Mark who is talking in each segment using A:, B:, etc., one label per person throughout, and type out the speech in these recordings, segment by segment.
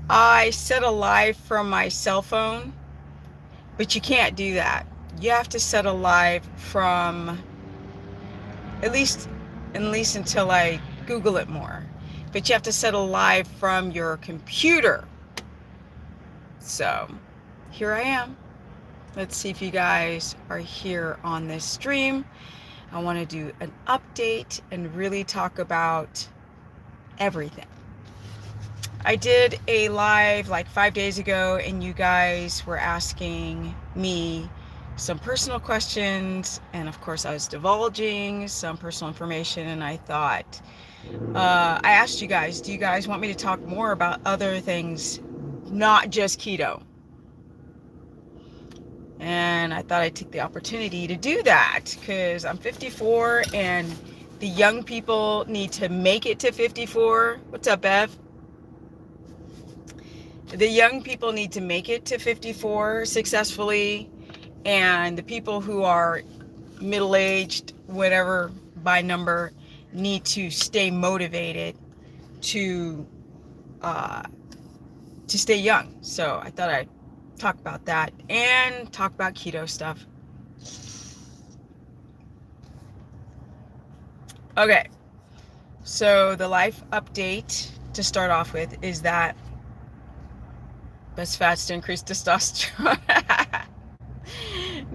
A: I set a live from my cell phone, but you can't do that. You have to set a live from at least until I Google it more. But you have to set a live from your computer. So here I am. Let's see if you guys are here on this stream. I want to do an update and really talk about everything. I did a live like 5 days ago, and you guys were asking me some personal questions, and of course I was divulging some personal information, and I thought, I asked you guys, do you guys want me to talk more about other things, not just keto? And I thought I'd take the opportunity to do that because I'm 54 and the young people need to make it to 54. What's up, Bev? The young people need to make it to 54 successfully, and the people who are middle-aged, whatever by number, need to stay motivated to uh, to stay young. So I thought I'd talk about that and talk about keto stuff. Okay, so the life update to start off with is that best fats to increase testosterone.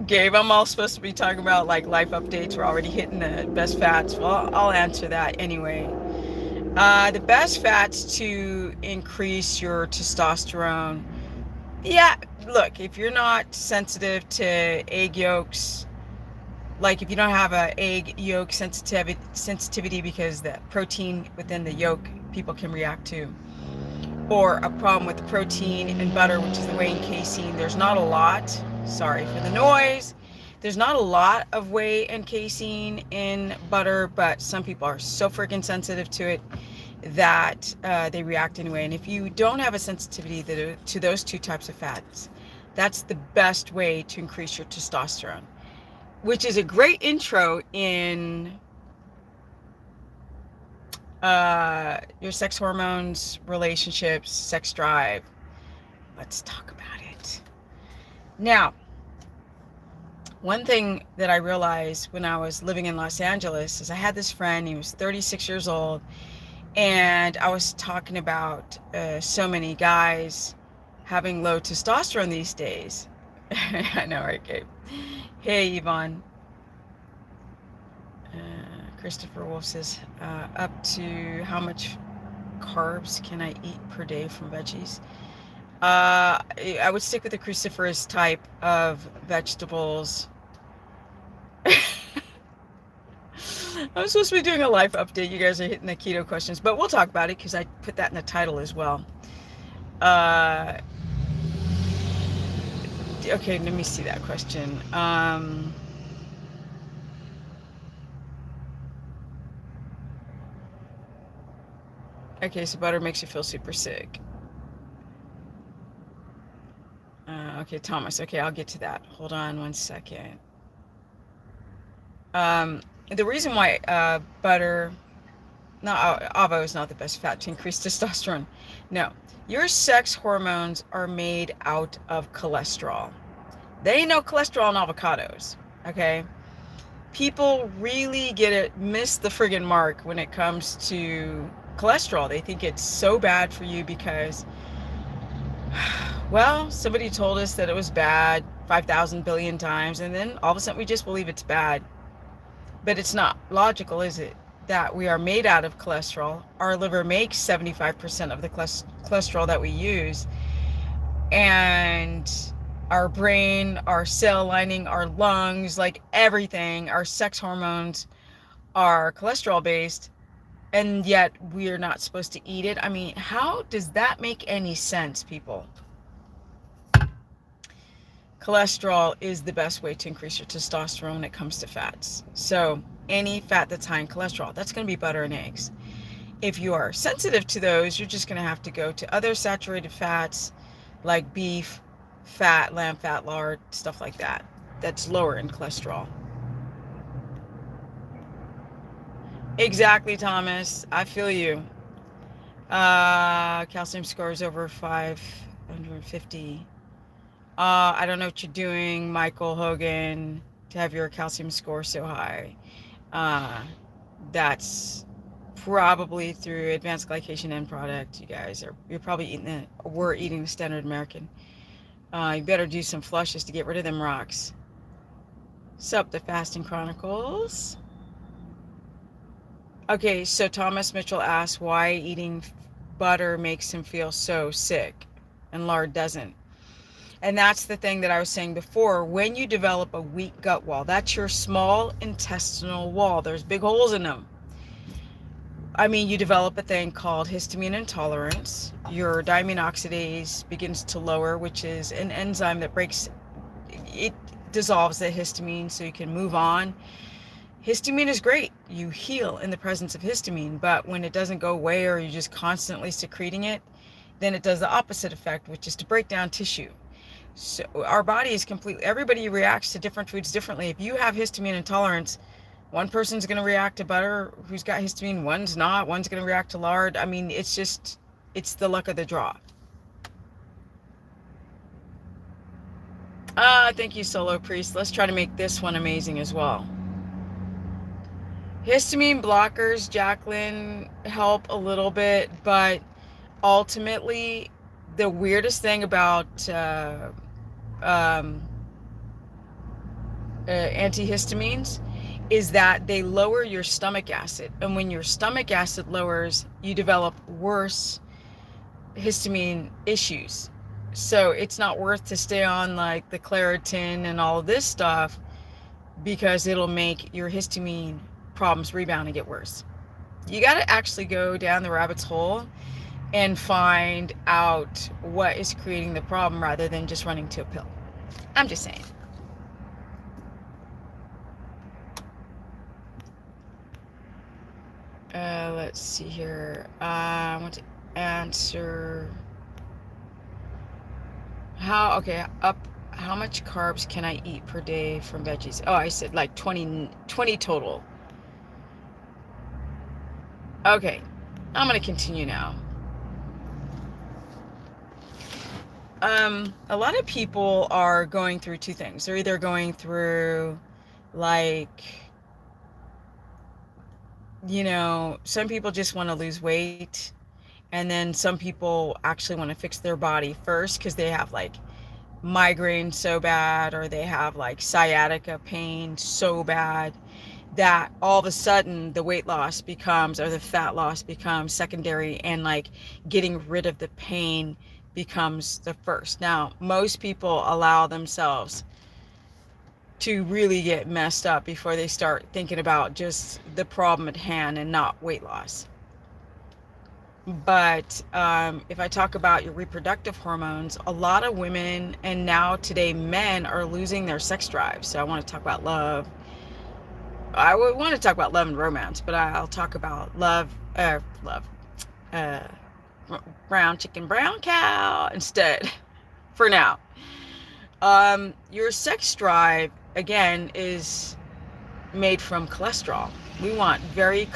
A: Gabe, I'm all supposed to be talking about like life updates. We're already hitting the best fats. Well, I'll answer that anyway. The best fats to increase your testosterone. Yeah, look, if you're not sensitive to egg yolks, like if you don't have a egg yolk sensitivity because the protein within the yolk people can react to, or a problem with the protein in butter, which is the whey and casein, there's not a lot. Sorry for the noise. There's not a lot of whey and casein in butter, but some people are so freaking sensitive to it that they react anyway. And if you don't have a sensitivity to those two types of fats, that's the best way to increase your testosterone, which is a great intro in your sex hormones, relationships, sex drive. Let's talk about it. Now, one thing that I realized when I was living in Los Angeles is I had this friend, he was 36 years old, and I was talking about so many guys having low testosterone these days. I know, right, Gabe? Hey, Yvonne. Christopher Wolf says, up to how much carbs can I eat per day from veggies? I would stick with the cruciferous type of vegetables. I'm supposed to be doing a life update. You guys are hitting the keto questions, but we'll talk about it because I put that in the title as well. Okay, let me see that question. Okay, so butter makes you feel super sick. Okay, Thomas. Okay, I'll get to that. Hold on one second. The reason why butter, no, avo is not the best fat to increase testosterone. No, your sex hormones are made out of cholesterol. There ain't no cholesterol in avocados, okay? People really miss the friggin' mark when it comes to cholesterol. They think it's so bad for you because, well, somebody told us that it was bad 5,000 billion times, and then all of a sudden we just believe it's bad. But it's not logical, is it? That we are made out of cholesterol. Our liver makes 75% of the cholesterol that we use. And our brain, our cell lining, our lungs, like everything, our sex hormones are cholesterol based. And yet we are not supposed to eat it. I mean, how does that make any sense, people? Cholesterol is the best way to increase your testosterone when it comes to fats. So any fat that's high in cholesterol, that's going to be butter and eggs. If you are sensitive to those, you're just going to have to go to other saturated fats like beef, fat, lamb fat, lard, stuff like that. That's lower in cholesterol. Exactly, Thomas. I feel you. Calcium score is over 550. I don't know what you're doing, Michael Hogan, to have your calcium score so high. Uh, that's probably through advanced glycation end product. You guys are, you're probably we're eating the standard American. You better do some flushes to get rid of them rocks. Sup, the Fasting Chronicles. Okay, so Thomas Mitchell asks why eating butter makes him feel so sick and lard doesn't. And that's the thing that I was saying before. When you develop a weak gut wall, that's your small intestinal wall. There's big holes in them. I mean, you develop a thing called histamine intolerance. Your diamine oxidase begins to lower, which is an enzyme that it dissolves the histamine so you can move on. Histamine is great. You heal in the presence of histamine, but when it doesn't go away or you're just constantly secreting it, then it does the opposite effect, which is to break down tissue. So our body is completely, everybody reacts to different foods differently. If you have histamine intolerance, one person's going to react to butter who's got histamine, one's not, one's going to react to lard. I mean, it's the luck of the draw. Thank you, Solo Priest. Let's try to make this one amazing as well. Histamine blockers, Jacqueline, help a little bit, but ultimately, the weirdest thing about antihistamines is that they lower your stomach acid. And when your stomach acid lowers, you develop worse histamine issues. So it's not worth to stay on like the Claritin and all of this stuff because it'll make your histamine problems rebound and get worse. You got to actually go down the rabbit's hole and find out what is creating the problem rather than just running to a pill. I'm just saying. Let's see here. I want to answer how much carbs can I eat per day from veggies? Oh, I said like 20 total. Okay, I'm going to continue now. A lot of people are going through two things. They're either going through like, some people just want to lose weight, and then some people actually want to fix their body first because they have like migraine so bad, or they have like sciatica pain so bad that all of a sudden the weight loss becomes, or the fat loss becomes secondary, and like getting rid of the pain becomes the first. Now, most people allow themselves to really get messed up before they start thinking about just the problem at hand and not weight loss. But if I talk about your reproductive hormones, a lot of women, and now today men, are losing their sex drive. So I want to talk about love. I would want to talk about love and romance, but I'll talk about brown chicken, brown cow instead for now. Your sex drive, again, is made from cholesterol. We want very high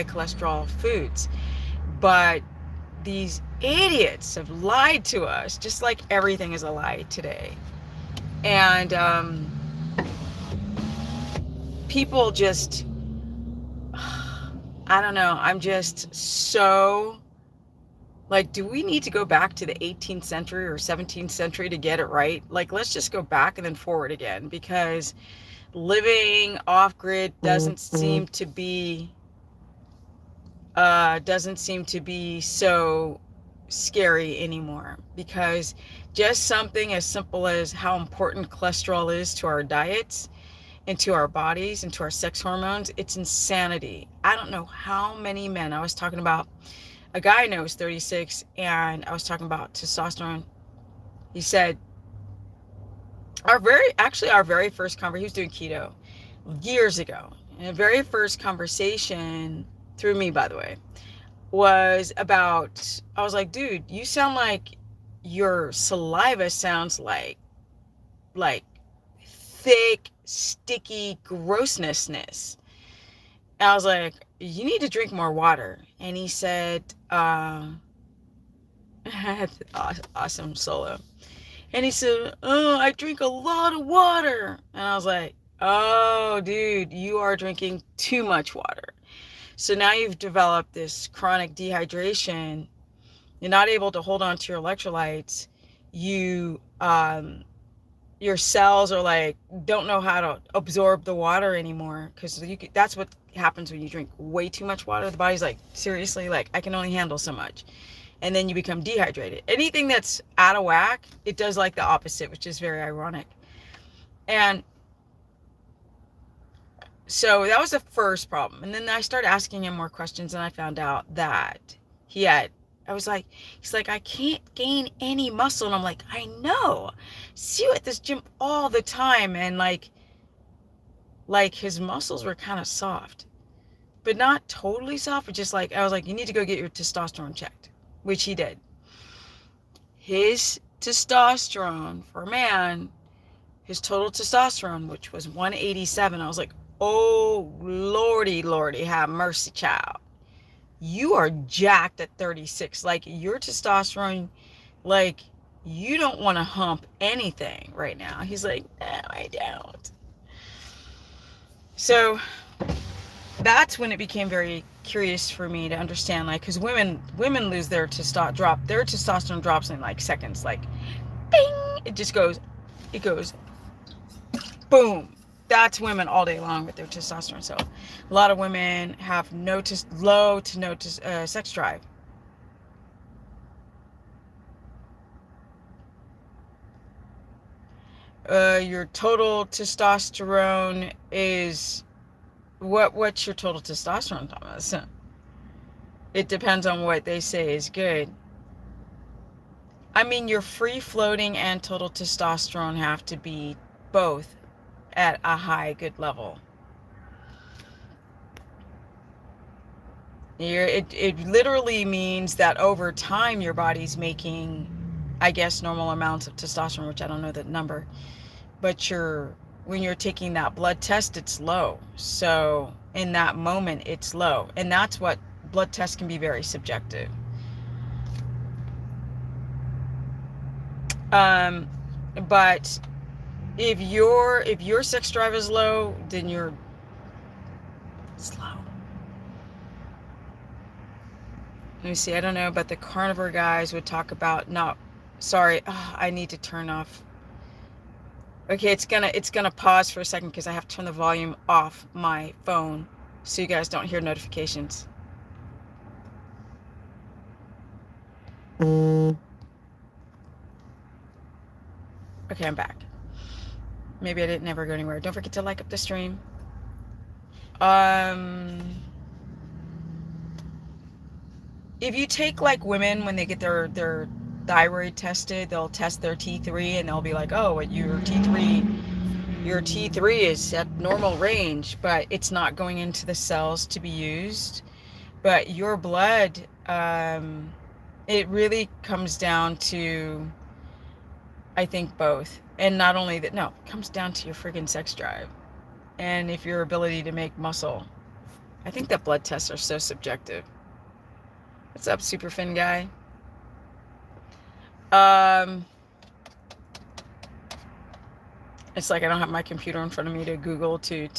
A: cholesterol foods. But these idiots have lied to us, just like everything is a lie today. And people just, I don't know, I'm just so, like, do we need to go back to the 18th century or 17th century to get it right? Like, let's just go back and then forward again, because living off-grid doesn't seem to be so scary anymore, because just something as simple as how important cholesterol is to our diets, into our bodies, into our sex hormones, it's insanity. I don't know how many men, I was talking about a guy I know is 36, and I was talking about testosterone. He said, our very first conversation, he was doing keto years ago, and the very first conversation, through me by the way, was about, I was like, dude, you sound like your saliva sounds like thick, sticky grossness. And I was like, you need to drink more water. And he said, awesome solo. And he said, oh, I drink a lot of water. And I was like, oh, dude, you are drinking too much water. So now you've developed this chronic dehydration. You're not able to hold on to your electrolytes. You, your cells are like, don't know how to absorb the water anymore. Because that's what happens when you drink way too much water. The body's like, seriously, like, I can only handle so much. And then you become dehydrated. Anything that's out of whack, it does like the opposite, which is very ironic. And so that was the first problem. And then I started asking him more questions, and I found out that I was like, he's like, I can't gain any muscle. And I'm like, I know. See you at this gym all the time. And like his muscles were kind of soft, but not totally soft, but just like, I was like, you need to go get your testosterone checked, which he did. His testosterone for a man, his total testosterone, which was 187, I was like, oh, lordy, have mercy, child. You are jacked at 36. Like, your testosterone, like, you don't want to hump anything right now. He's like, no, I don't. So that's when it became very curious for me to understand, like, because women lose their testosterone drops in like seconds, like, bing, it goes boom. That's women all day long with their testosterone. So a lot of women have low to no sex drive. Your total testosterone is what's your total testosterone, Thomas? It depends on what they say is good. I mean, your free floating and total testosterone have to be both at a high good level. It literally means that over time your body's making, I guess, normal amounts of testosterone, which I don't know the number, but when you're taking that blood test, it's low. So in that moment, it's low. And that's what blood tests can be very subjective. But if your sex drive is low, then you're slow. Let me see. I don't know, but the carnivore guys would talk about I need to turn off. Okay, it's gonna pause for a second because I have to turn the volume off my phone so you guys don't hear notifications. Okay, I'm back. Maybe I didn't never go anywhere. Don't forget to like up the stream. If you take like women when they get their thyroid tested, they'll test their T3 and they'll be like, oh, your T3 is at normal range, but it's not going into the cells to be used. But your blood, it really comes down to, I think, both. And not only that, no, it comes down to your friggin' sex drive and if your ability to make muscle. I think that blood tests are so subjective. What's up, super fin guy? It's like I don't have my computer in front of me to Google to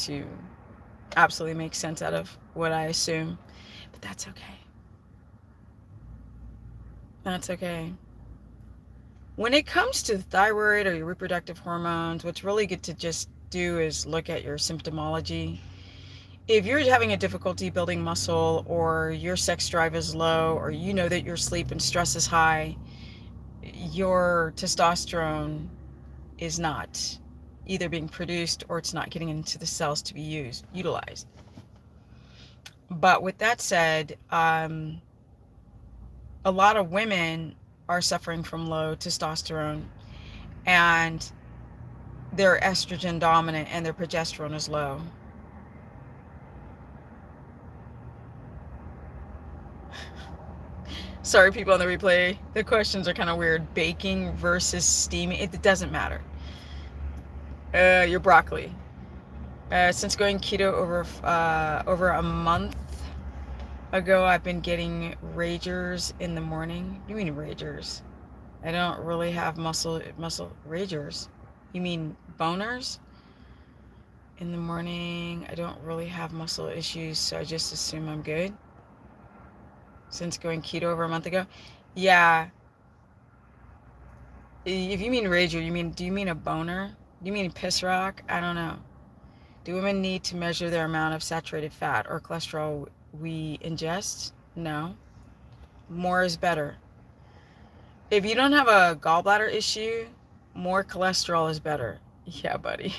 A: absolutely make sense out of what I assume, but that's okay. That's okay. When it comes to thyroid or your reproductive hormones, what's really good to just do is look at your symptomology. If you're having a difficulty building muscle, or your sex drive is low, or you know that your sleep and stress is high, your testosterone is not either being produced or it's not getting into the cells to be utilized. But with that said, a lot of women are suffering from low testosterone and they're estrogen dominant and their progesterone is low. Sorry, people on the replay. The questions are kind of weird. Baking versus steaming. It doesn't matter. Your broccoli. Since going keto over a month, ago, I've been getting ragers in the morning. You mean ragers? I don't really have muscle ragers. You mean boners? In the morning, I don't really have muscle issues, so I just assume I'm good. Since going keto over a month ago. Yeah. If you mean rager, do you mean a boner? Do you mean piss rock? I don't know. Do women need to measure their amount of saturated fat or cholesterol we ingest? No. More is better. If you don't have a gallbladder issue, more cholesterol is better. Yeah, buddy.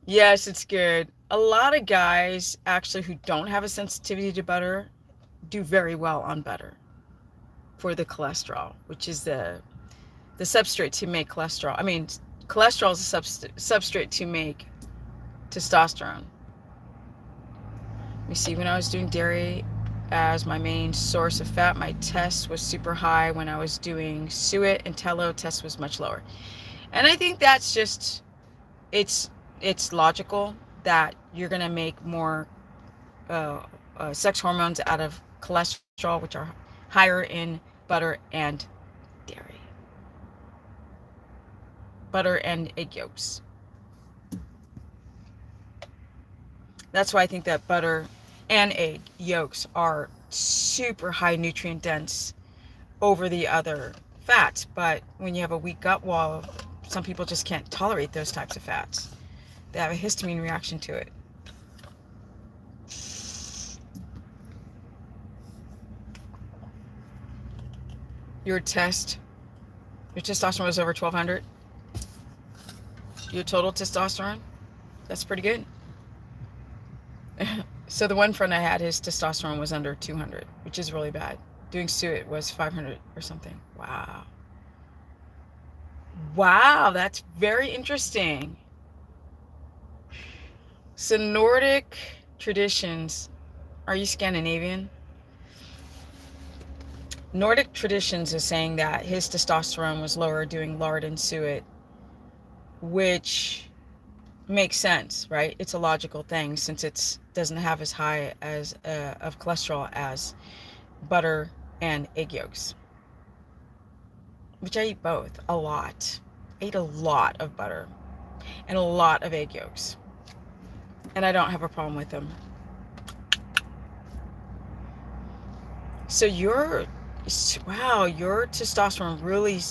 A: Yes, it's good. A lot of guys actually who don't have a sensitivity to butter do very well on butter for the cholesterol, which is the substrate to make cholesterol. I mean, cholesterol is a substrate to make testosterone. Let me see, when I was doing dairy as my main source of fat, my test was super high. When I was doing suet and tallow, test was much lower. And I think that's just, it's logical that you're going to make more sex hormones out of cholesterol, which are higher in butter and dairy. Butter and egg yolks. That's why I think that butter and egg yolks are super high nutrient dense over the other fats. But when you have a weak gut wall, some people just can't tolerate those types of fats. They have a histamine reaction to it. Your testosterone was over 1200. Your total testosterone, that's pretty good. So the one friend I had, his testosterone was under 200, which is really bad. Doing suet was 500 or something. Wow. Wow, that's very interesting. So Nordic traditions, are you Scandinavian? Nordic traditions is saying that his testosterone was lower doing lard and suet, which makes sense, right? It's a logical thing since it doesn't have as high as of cholesterol as butter and egg yolks, which I eat both a lot. I eat a lot of butter and a lot of egg yolks, and I don't have a problem with them. So your testosterone really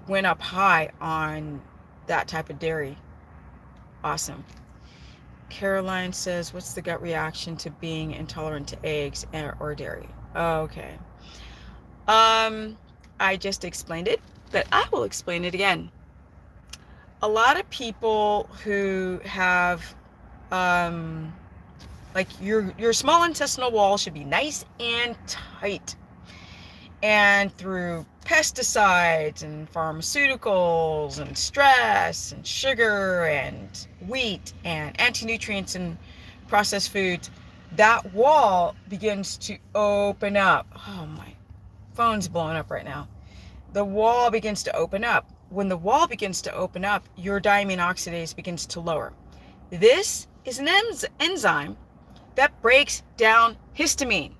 A: went up high on that type of dairy. Awesome. Caroline says, what's the gut reaction to being intolerant to eggs or dairy? Okay. I just explained it, but I will explain it again. A lot of people who have, like your small intestinal wall should be nice and tight. And through pesticides and pharmaceuticals and stress and sugar and wheat and anti-nutrients and processed foods, that wall begins to open up. Oh, my phone's blowing up right now. The wall begins to open up. When the wall begins to open up, your diamine oxidase begins to lower. This is an enzyme that breaks down histamine.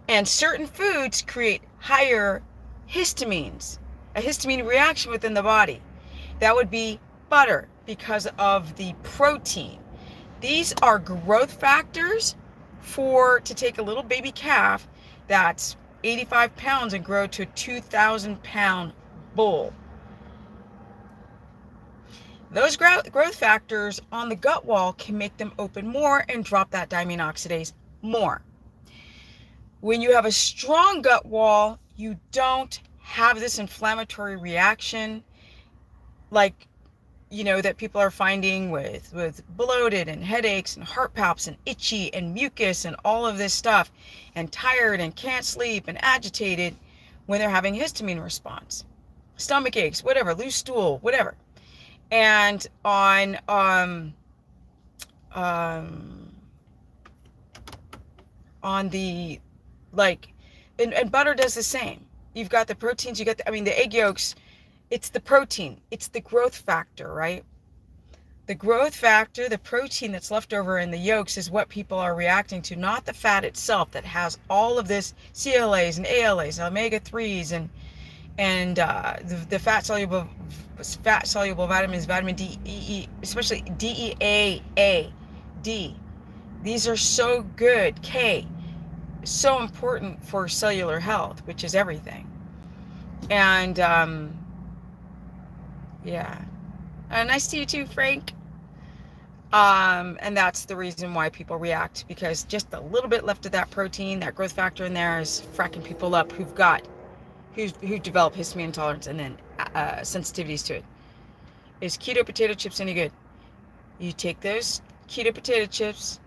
A: And certain foods create higher histamines, a histamine reaction within the body. That would be butter because of the protein. These are growth factors to take a little baby calf that's 85 pounds and grow to a 2,000 pound bull. Those growth factors on the gut wall can make them open more and drop that diamine oxidase more. When you have a strong gut wall, you don't have this inflammatory reaction like, that people are finding with bloated and headaches and heart palps and itchy and mucus and all of this stuff, and tired and can't sleep and agitated when they're having histamine response, stomach aches, whatever, loose stool, whatever. And on the, and butter does the same. You've got the proteins, the egg yolks, it's the protein, it's the growth factor, right? The growth factor, the protein that's left over in the yolks, is what people are reacting to, not the fat itself that has all of this CLAs and ALAs and omega-3s and the fat soluble vitamins, vitamin D, E, especially DEA, D. These are so good. K, so important for cellular health, which is everything. And yeah, nice to you too, Frank. And that's the reason why people react, because just a little bit left of that protein, that growth factor in there, is fracking people up who develop histamine intolerance and then sensitivities to it. Is keto potato chips any good? You take those keto potato chips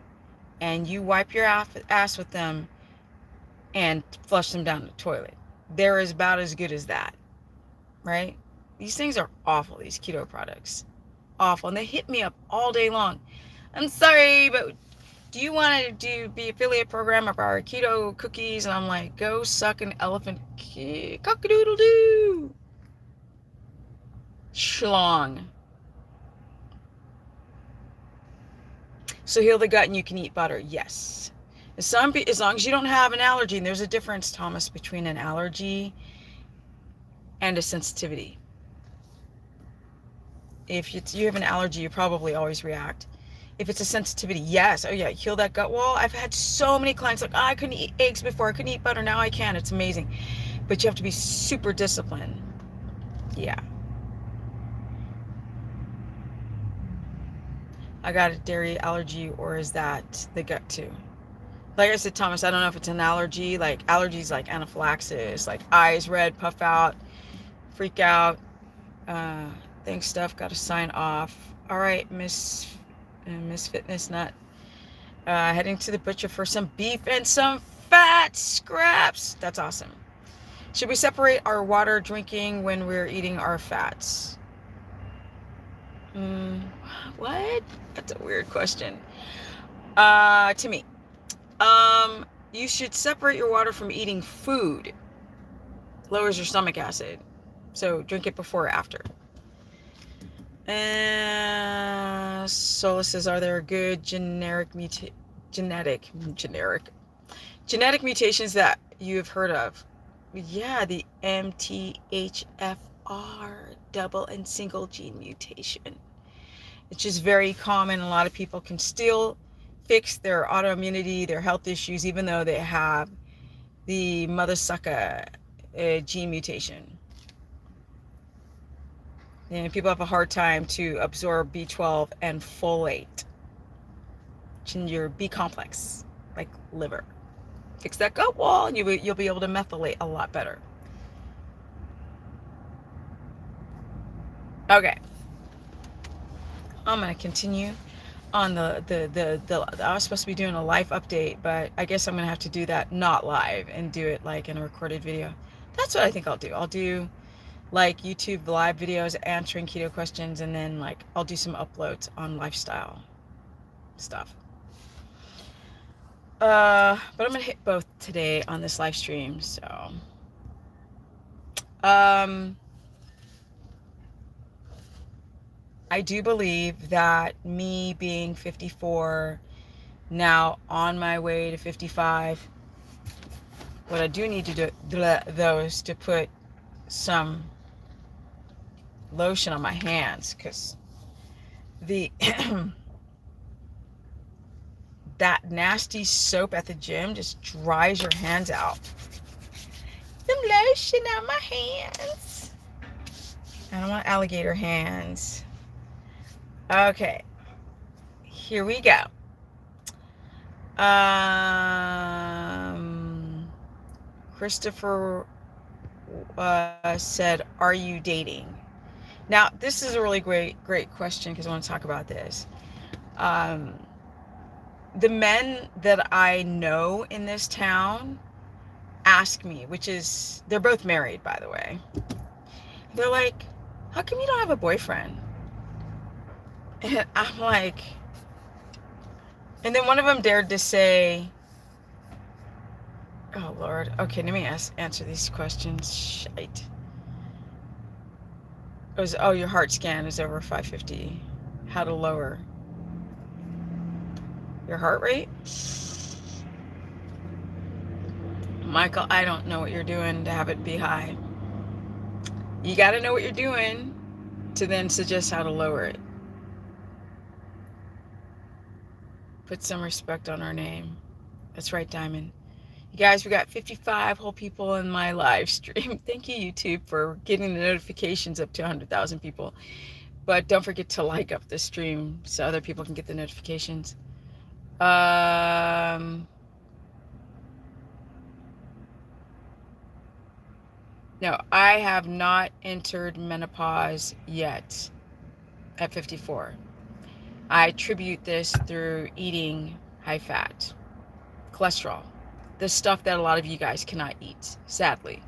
A: and you wipe your ass with them and flush them down the toilet. They're about as good as that, right? These things are awful, these keto products. Awful. And they hit me up all day long. I'm sorry, but do you want to be affiliate program of our keto cookies? And I'm like, go suck an elephant cock-a-doodle-doo. Schlong. So heal the gut and you can eat butter. Yes. As long as you don't have an allergy, and there's a difference, Thomas, between an allergy and a sensitivity. If you have an allergy, you probably always react. If it's a sensitivity, yes. Oh yeah, heal that gut wall. I've had so many clients like, I couldn't eat eggs before, I couldn't eat butter, now I can. It's amazing. But you have to be super disciplined. Yeah. I got a dairy allergy, or is that the gut too? Like I said, Thomas, I don't know if it's an allergy. Like allergies like anaphylaxis, like eyes red, puff out, freak out. Thanks, Steph. Got to sign off. All right, Miss Fitness Nut. Heading to the butcher for some beef and some fat scraps. That's awesome. Should we separate our water drinking when we're eating our fats? What? That's a weird question. To me, you should separate your water from eating food. Lowers your stomach acid. So drink it before or after. Sola says, are there good genetic mutations that you have heard of? Yeah, the MTHFR double and single gene mutation. It's just very common. A lot of people can still fix their autoimmunity, their health issues, even though they have the mother sucker gene mutation. And people have a hard time to absorb B12 and folate in your B complex, like liver. Fix that gut wall and you'll be able to methylate a lot better. Okay. I'm going to continue on I was supposed to be doing a live update, but I guess I'm going to have to do that not live and do it like in a recorded video. That's what I think I'll do. I'll do like YouTube live videos answering keto questions, and then like I'll do some uploads on lifestyle stuff. But I'm gonna hit both today on this live stream. So I do believe that me being 54, now on my way to 55, what I do need to do though is to put some lotion on my hands, because the that nasty soap at the gym just dries your hands out. Some lotion on my hands. I don't want alligator hands. Okay, here we go. Christopher said, are you dating? Now, this is a really great question, because I want to talk about this. The men that I know in this town ask me, they're both married, by the way. They're like, how come you don't have a boyfriend? And I'm like, and then one of them dared to say, oh Lord, okay, let me answer these questions. Shite. It was, oh, your heart scan is over 550. how to lower your heart rate. Michael, I don't know what you're doing to have it be high. You got to know what you're doing to then suggest how to lower it. Put some respect on our name. That's right, Diamond. You guys, we got 55 whole people in my live stream. Thank you, YouTube, for getting the notifications up to 100,000 people. But don't forget to like up the stream so other people can get the notifications. No, I have not entered menopause yet at 54. I attribute this through eating high fat, cholesterol, the stuff that a lot of you guys cannot eat, sadly.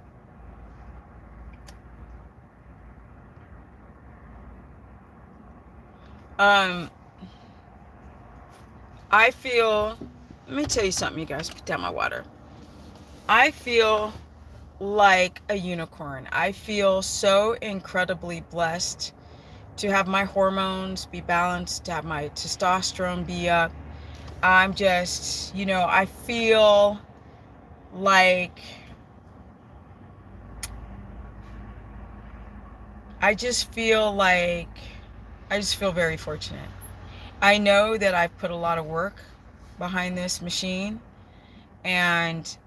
A: I feel, let me tell you something, you guys. Put down my water. I feel like a unicorn. I feel so incredibly blessed to have my hormones be balanced, to have my testosterone be up. I'm just, I feel like I just feel very fortunate. I know that I've put a lot of work behind this machine, and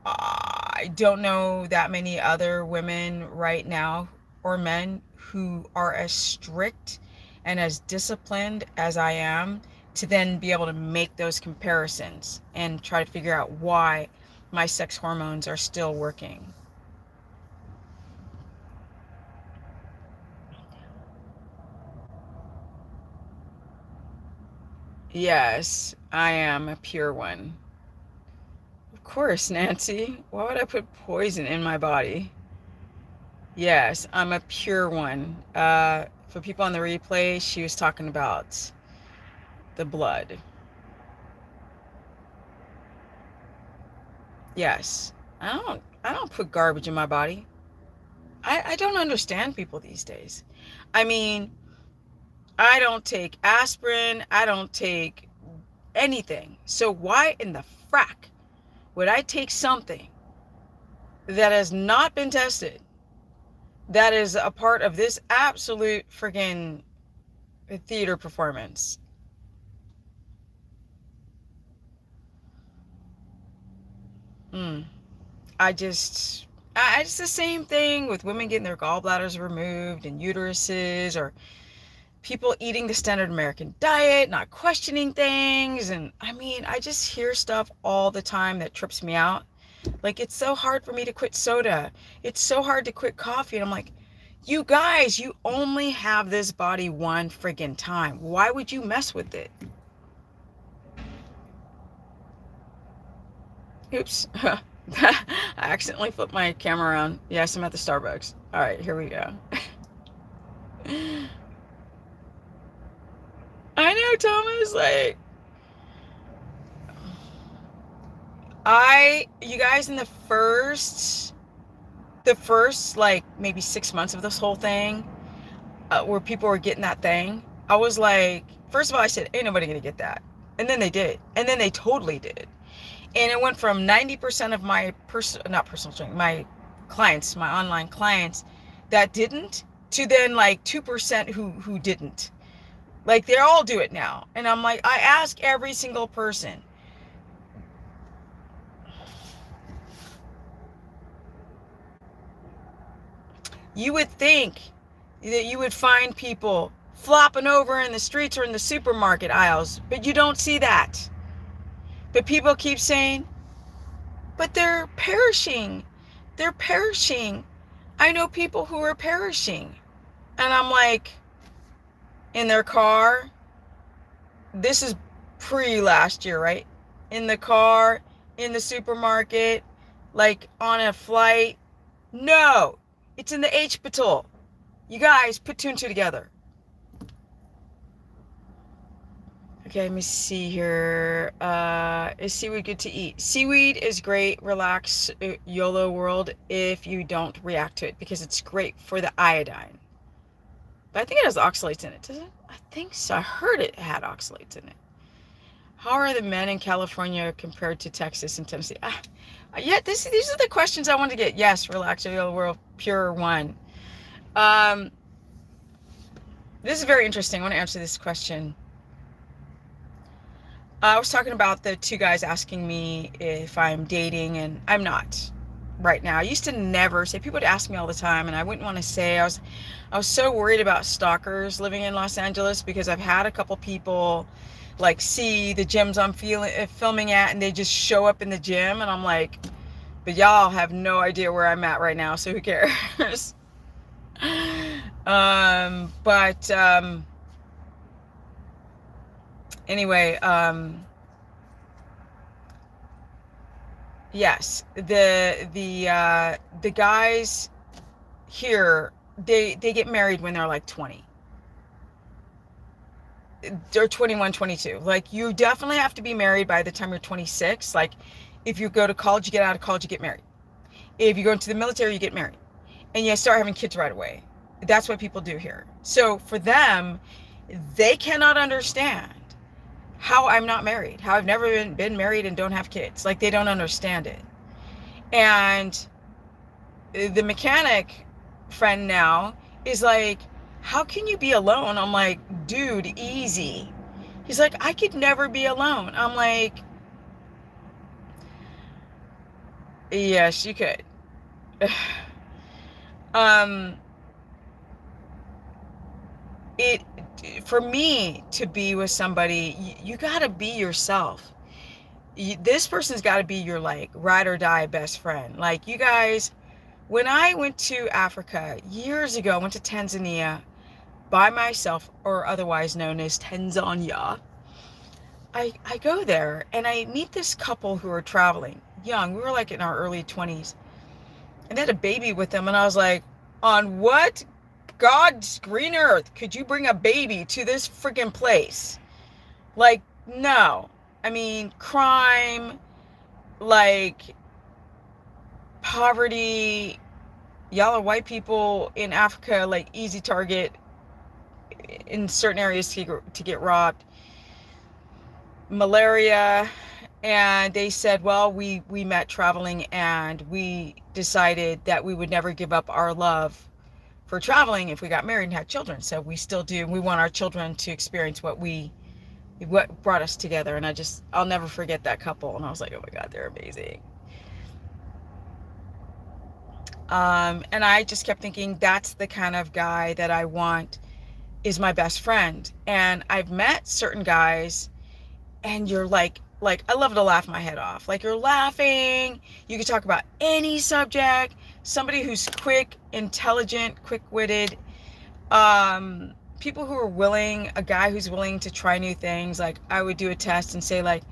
A: I don't know that many other women right now or men who are as strict and as disciplined as I am to then be able to make those comparisons and try to figure out why my sex hormones are still working. Yes, I am a pure one. Of course, Nancy. Why would I put poison in my body? Yes, I'm a pure one. For people on the replay, she was talking about the blood. Yes. I don't put garbage in my body. I don't understand people these days. I mean, I don't take aspirin. I don't take anything. So why in the frack would I take something that has not been tested, that is a part of this absolute friggin' theater performance? It's the same thing with women getting their gallbladders removed and uteruses, or people eating the standard American diet, not questioning things. And I mean, I just hear stuff all the time that trips me out. Like, it's so hard for me to quit soda. It's so hard to quit coffee. And I'm like, you guys, you only have this body one friggin' time. Why would you mess with it? Oops. I accidentally flipped my camera around. Yes, I'm at the Starbucks. All right, here we go. I know, Thomas. Like, you guys, in the first like maybe 6 months of this whole thing, where people were getting that thing, I was like, first of all, I said, ain't nobody gonna get that. And then they did. And then they totally did. And it went from 90% of my my clients, my online clients that didn't, to then like 2% who didn't. Like, they all do it now. And I'm like, I ask every single person. You would think that you would find people flopping over in the streets or in the supermarket aisles, but you don't see that. But people keep saying, but they're perishing. They're perishing. I know people who are perishing. And I'm like, in their car, this is pre last year, right? In the car, in the supermarket, like on a flight. No, it's in the H-Patrol. You guys, put two and two together. Okay, let me see here. Is seaweed good to eat? Seaweed is great. Relax, YOLO world, if you don't react to it, because it's great for the iodine. I think it has oxalates in it, does it? I think so. I heard it had oxalates in it. How are the men in California compared to Texas and Tennessee? Yeah, these are the questions I want to get. Yes, relax, real world, pure one. This is very interesting. I want to answer this question. I was talking about the two guys asking me if I'm dating, and I'm not right now. I used to never say. People would ask me all the time, and I wouldn't want to say. I was so worried about stalkers living in Los Angeles because I've had a couple people like see the gyms I'm filming at, and they just show up in the gym, and I'm like, but y'all have no idea where I'm at right now, so who cares? But anyway, yes, the guys here, they get married when they're like 20. They're 21, 22. Like, you definitely have to be married by the time you're 26. Like, if you go to college, you get out of college, you get married. If you go into the military, you get married. And you start having kids right away. That's what people do here. So for them, they cannot understand how I'm not married, how I've never been married and don't have kids. Like, they don't understand it. And the mechanic friend now is like, how can you be alone? I'm like, dude, easy. He's like, I could never be alone. I'm like, yes, you could. It, for me to be with somebody, you gotta be yourself. This person's gotta be your like ride or die best friend. Like, you guys, when I went to Africa years ago, I went to Tanzania by myself, or otherwise known as Tanzania. I go there and I meet this couple who are traveling young. We were like in our early 20s, and they had a baby with them. And I was like, on what God's green earth could you bring a baby to this freaking place? Like, no. I mean, crime, like poverty. Y'all are white people in Africa, like easy target in certain areas to get robbed. Malaria. And they said, well, we met traveling, and we decided that we would never give up our love for traveling if we got married and had children. So we still do. We want our children to experience what brought us together. And I'll never forget that couple. And I was like, oh my God, they're amazing. And I just kept thinking, that's the kind of guy that I want is my best friend. And I've met certain guys, and you're like I love to laugh my head off. Like, you're laughing, you can talk about any subject. Somebody who's quick, intelligent, quick-witted, people who are willing, a guy who's willing to try new things. Like, I would do a test and say, like,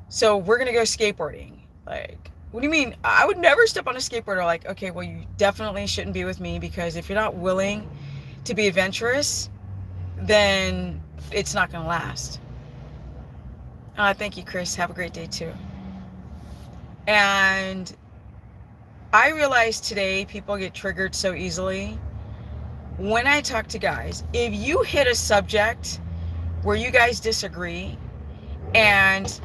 A: so we're gonna go skateboarding. Like, what do you mean? I would never step on a skateboarder. Like, okay, well, you definitely shouldn't be with me, because if you're not willing to be adventurous, then it's not gonna last. Thank you, Chris. Have a great day too. And I realized today people get triggered so easily. When I talk to guys, if you hit a subject where you guys disagree, and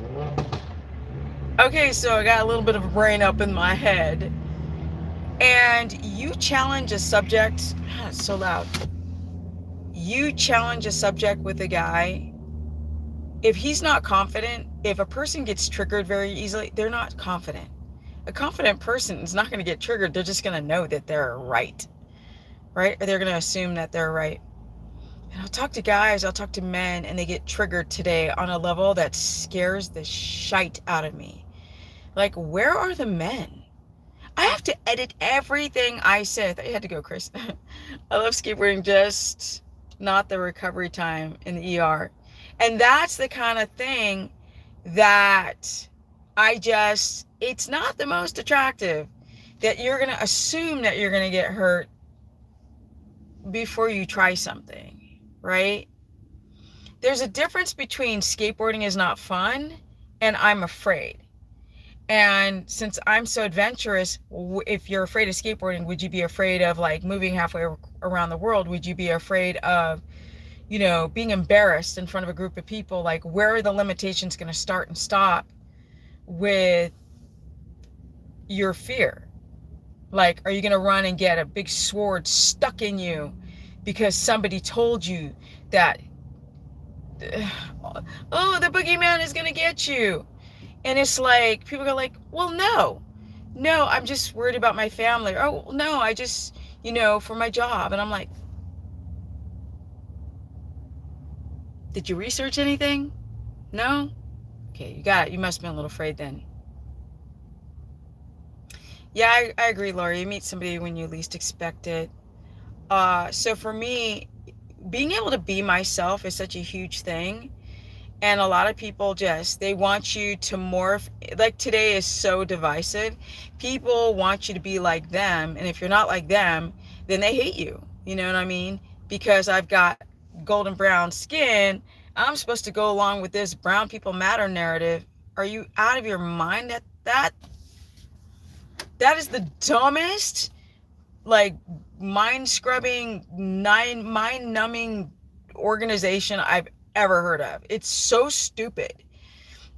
A: okay, so I got a little bit of a brain up in my head, and you challenge a subject, it's so loud. You challenge a subject with a guy. If he's not confident, if a person gets triggered very easily, they're not confident. A confident person is not going to get triggered. They're just going to know that they're right? Or they're going to assume that they're right. And I'll talk to guys, I'll talk to men, and they get triggered today on a level that scares the shite out of me. Like, where are the men? I have to edit everything I say. I thought you had to go, Chris. I love skateboarding, just not the recovery time in the ER. And that's the kind of thing that it's not the most attractive, that you're going to assume that you're going to get hurt before you try something, right? There's a difference between skateboarding is not fun and I'm afraid. And since I'm so adventurous, if you're afraid of skateboarding, would you be afraid of like moving halfway around the world? Would you be afraid of, being embarrassed in front of a group of people? Like, where are the limitations going to start and stop with your fear? Like, are you going to run and get a big sword stuck in you because somebody told you that, oh, the boogeyman is going to get you? And it's like, people go like, well, no, I'm just worried about my family. Oh, no, I just, for my job. And I'm like, did you research anything? No? Okay, you must have been a little afraid then. Yeah, I agree, Laura. You meet somebody when you least expect it. So for me, being able to be myself is such a huge thing. And a lot of people they want you to morph. Like, today is so divisive. People want you to be like them. And if you're not like them, then they hate you. You know what I mean? Because I've got golden brown skin, I'm supposed to go along with this brown people matter narrative. Are you out of your mind? That is the dumbest, like, mind scrubbing, mind numbing organization I've ever heard of. It's so stupid.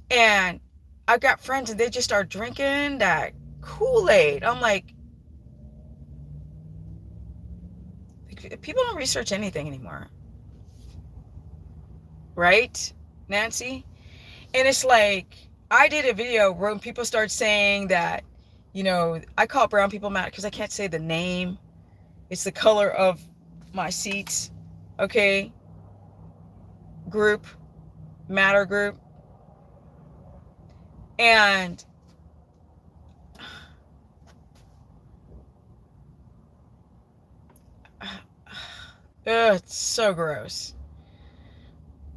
A: And I've got friends and they just start drinking that Kool-Aid. I'm like, people don't research anything anymore. Right, Nancy? And it's like, I did a video where people start saying that, I call brown people mad because I can't say the name. It's the color of my seats. Okay? Group. Matter group. And it's so gross.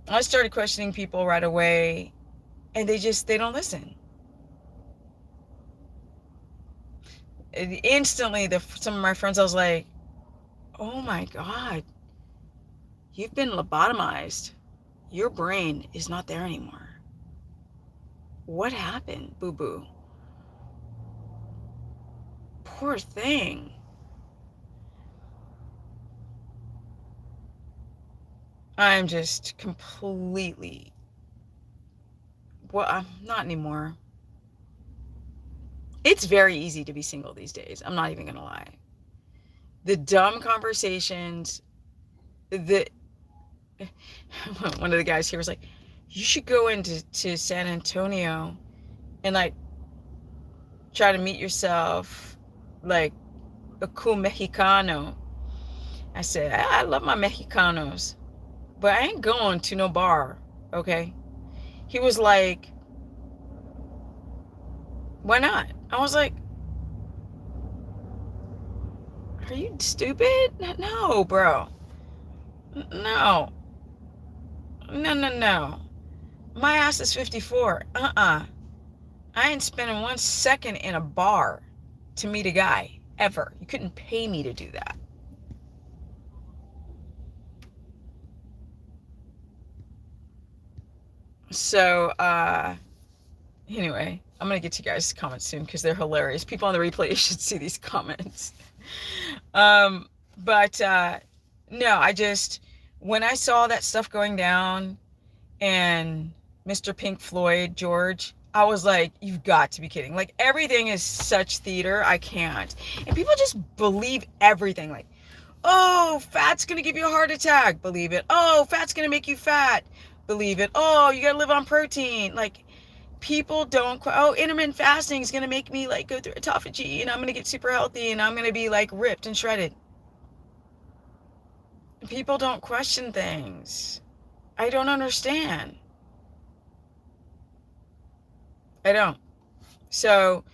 A: I started questioning people right away, and they don't listen. Instantly, some of my friends, I was like, oh my God, you've been lobotomized. Your brain is not there anymore. What happened, boo-boo? Poor thing. I'm just completely, well, I'm not anymore. It's very easy to be single these days. I'm not even going to lie. The dumb conversations, one of the guys here was like, you should go into San Antonio and like try to meet yourself like a cool Mexicano. I said, I love my Mexicanos, but I ain't going to no bar, okay? He was like, why not? I was like, are you stupid? No, bro. No. No. My ass is 54. I ain't spending 1 second in a bar to meet a guy, ever. You couldn't pay me to do that. So, anyway, I'm going to get to you guys' comments soon because they're hilarious. People on the replay should see these comments. But no, when I saw that stuff going down and Mr. Pink Floyd, George, I was like, you've got to be kidding. Like, everything is such theater. I can't. And people just believe everything. Like, oh, fat's going to give you a heart attack. Believe it. Oh, fat's going to make you fat. Believe it. Oh, you got to live on protein. Like, people don't, intermittent fasting is going to make me like go through autophagy and I'm going to get super healthy and I'm going to be like ripped and shredded. People don't question things. I don't understand. I don't. So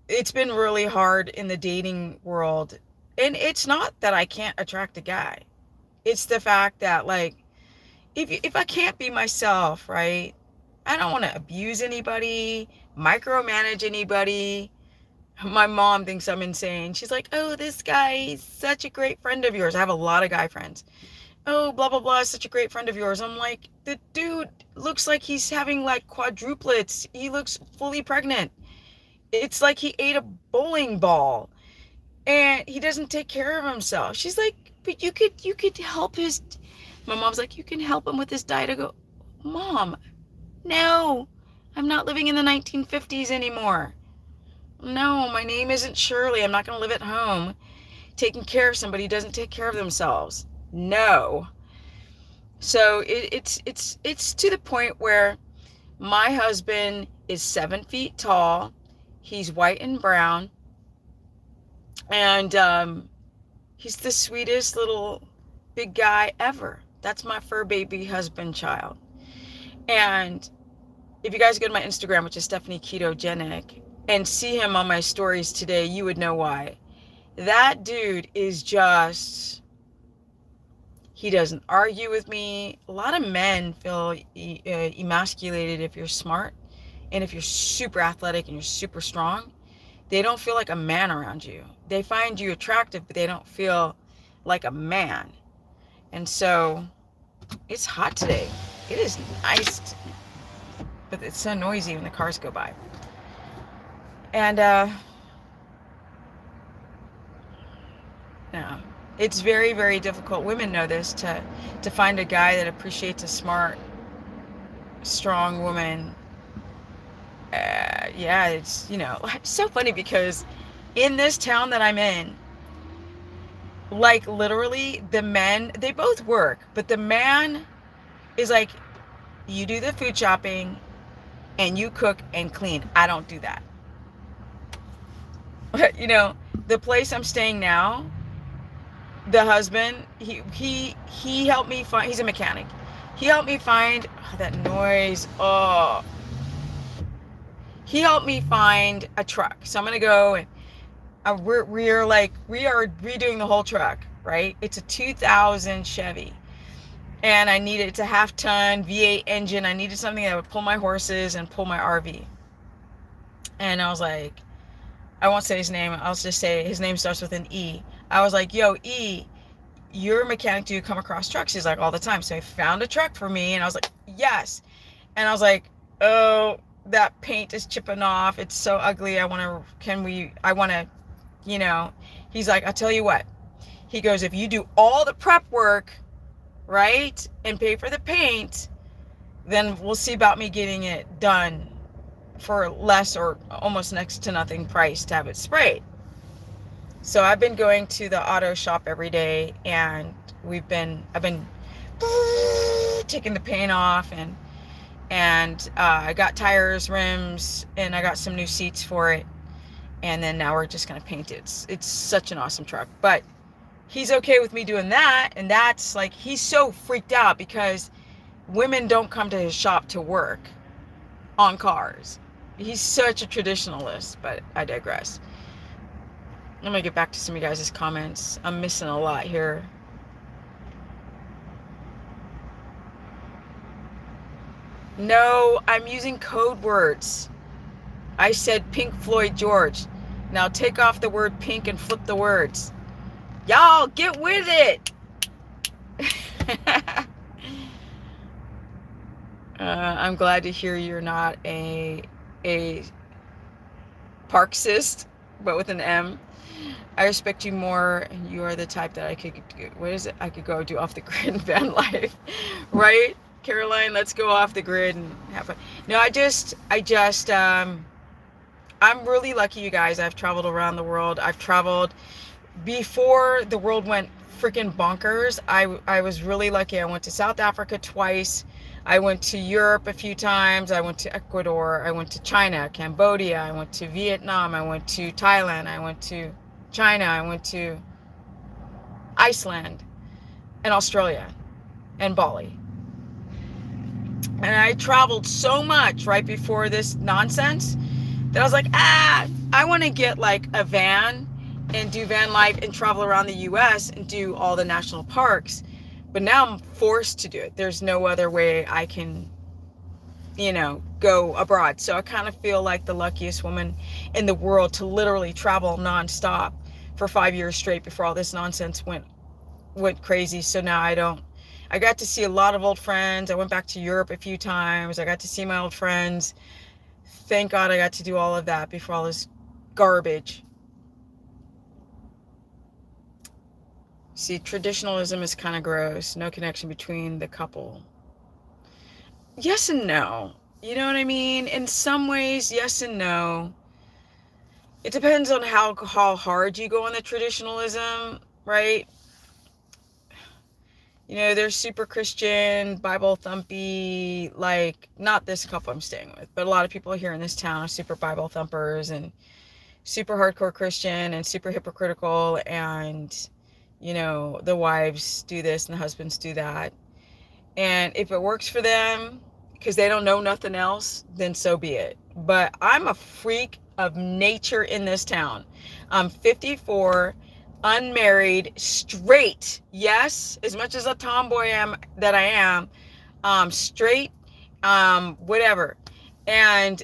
A: it's been really hard in the dating world. And it's not that I can't attract a guy. It's the fact that, like, if I can't be myself, right? I don't want to abuse anybody, micromanage anybody. My mom thinks I'm insane. She's like, oh, this guy is such a great friend of yours. I have a lot of guy friends. Oh, blah, blah, blah, such a great friend of yours. I'm like, the dude looks like he's having like quadruplets. He looks fully pregnant. It's like he ate a bowling ball and he doesn't take care of himself. She's like, but you could help his. My mom's like, you can help him with his diet. I go, Mom, no, I'm not living in the 1950s anymore. No, my name isn't Shirley. I'm not going to live at home taking care of somebody who doesn't take care of themselves. No. So it's to the point where my husband is 7 feet tall. He's white and brown, and he's the sweetest little big guy ever. That's my fur baby husband child. And if you guys go to my Instagram, which is Stephanie Ketogenic, and see him on my stories today, you would know why. That dude is just, he doesn't argue with me. A lot of men feel emasculated if you're smart and if you're super athletic and you're super strong. They don't feel like a man around you. They find you attractive, but they don't feel like a man. And so it's hot today. It is nice, but it's so noisy when the cars go by. And yeah, it's very, very difficult. Women know this, to find a guy that appreciates a smart, strong woman. Yeah, it's, it's so funny because in this town that I'm in, like literally the men, they both work, but the man is like, you do the food shopping and you cook and clean. I don't do that. The place I'm staying now, the husband, he helped me find, he's a mechanic. He helped me find, that noise. Oh, he helped me find a truck. So I'm going to go and we are redoing the whole truck, right? It's a 2000 Chevy. And I needed, it's a half-ton V8 engine. I needed something that would pull my horses and pull my RV. And I was like, I won't say his name. I'll just say his name starts with an E. I was like, yo, E, you're a mechanic. Do you come across trucks? He's like, all the time. So he found a truck for me. And I was like, yes. And I was like, oh, that paint is chipping off. It's so ugly. He's like, I'll tell you what. He goes, if you do all the prep work, right, and pay for the paint, then we'll see about me getting it done for less or almost next to nothing price to have it sprayed. So I've been going to the auto shop every day, and I've been taking the paint off, and I got tires, rims, and I got some new seats for it. And then now we're just going to paint it. It's such an awesome truck. But he's okay with me doing that. And that's like, he's so freaked out because women don't come to his shop to work on cars. He's such a traditionalist, but I digress. I'm going to get back to some of you guys' comments. I'm missing a lot here. No, I'm using code words. I said Pink Floyd George. Now take off the word pink and flip the words. Y'all, get with it. I'm glad to hear you're not a Parksist, but with an M. I respect you more, and you are the type that I could go do off the grid and van life, right? Caroline, let's go off the grid and have fun. No, I'm really lucky, you guys. I've traveled around the world. I've traveled before the world went freaking bonkers. I was really lucky. I went to South Africa twice. I went to Europe a few times. I went to Ecuador. I went to China, Cambodia. I went to Vietnam. I went to Thailand. I went to China. I went to Iceland and Australia and Bali. And I traveled so much right before this nonsense that I was like, I want to get like a van and do van life and travel around the US and do all the national parks. But now I'm forced to do it. There's no other way I can, go abroad. So I kind of feel like the luckiest woman in the world to literally travel nonstop for 5 years straight before all this nonsense went crazy. So now I got to see a lot of old friends. I went back to Europe a few times. I got to see my old friends Thank God I got to do all of that before all this garbage. See, traditionalism is kind of gross. No connection between the couple. Yes and no. You know what I mean? In some ways, yes and no. It depends on how hard you go on the traditionalism, right? You know, they're super Christian, Bible thumpy, like, not this couple I'm staying with, but a lot of people here in this town are super Bible thumpers and super hardcore Christian and super hypocritical, and, you know, the wives do this and the husbands do that. And if it works for them, because they don't know nothing else, then so be it. But I'm a freak of nature in this town. I'm 54, unmarried, straight. Yes, as much as a tomboy that I am, straight, whatever. And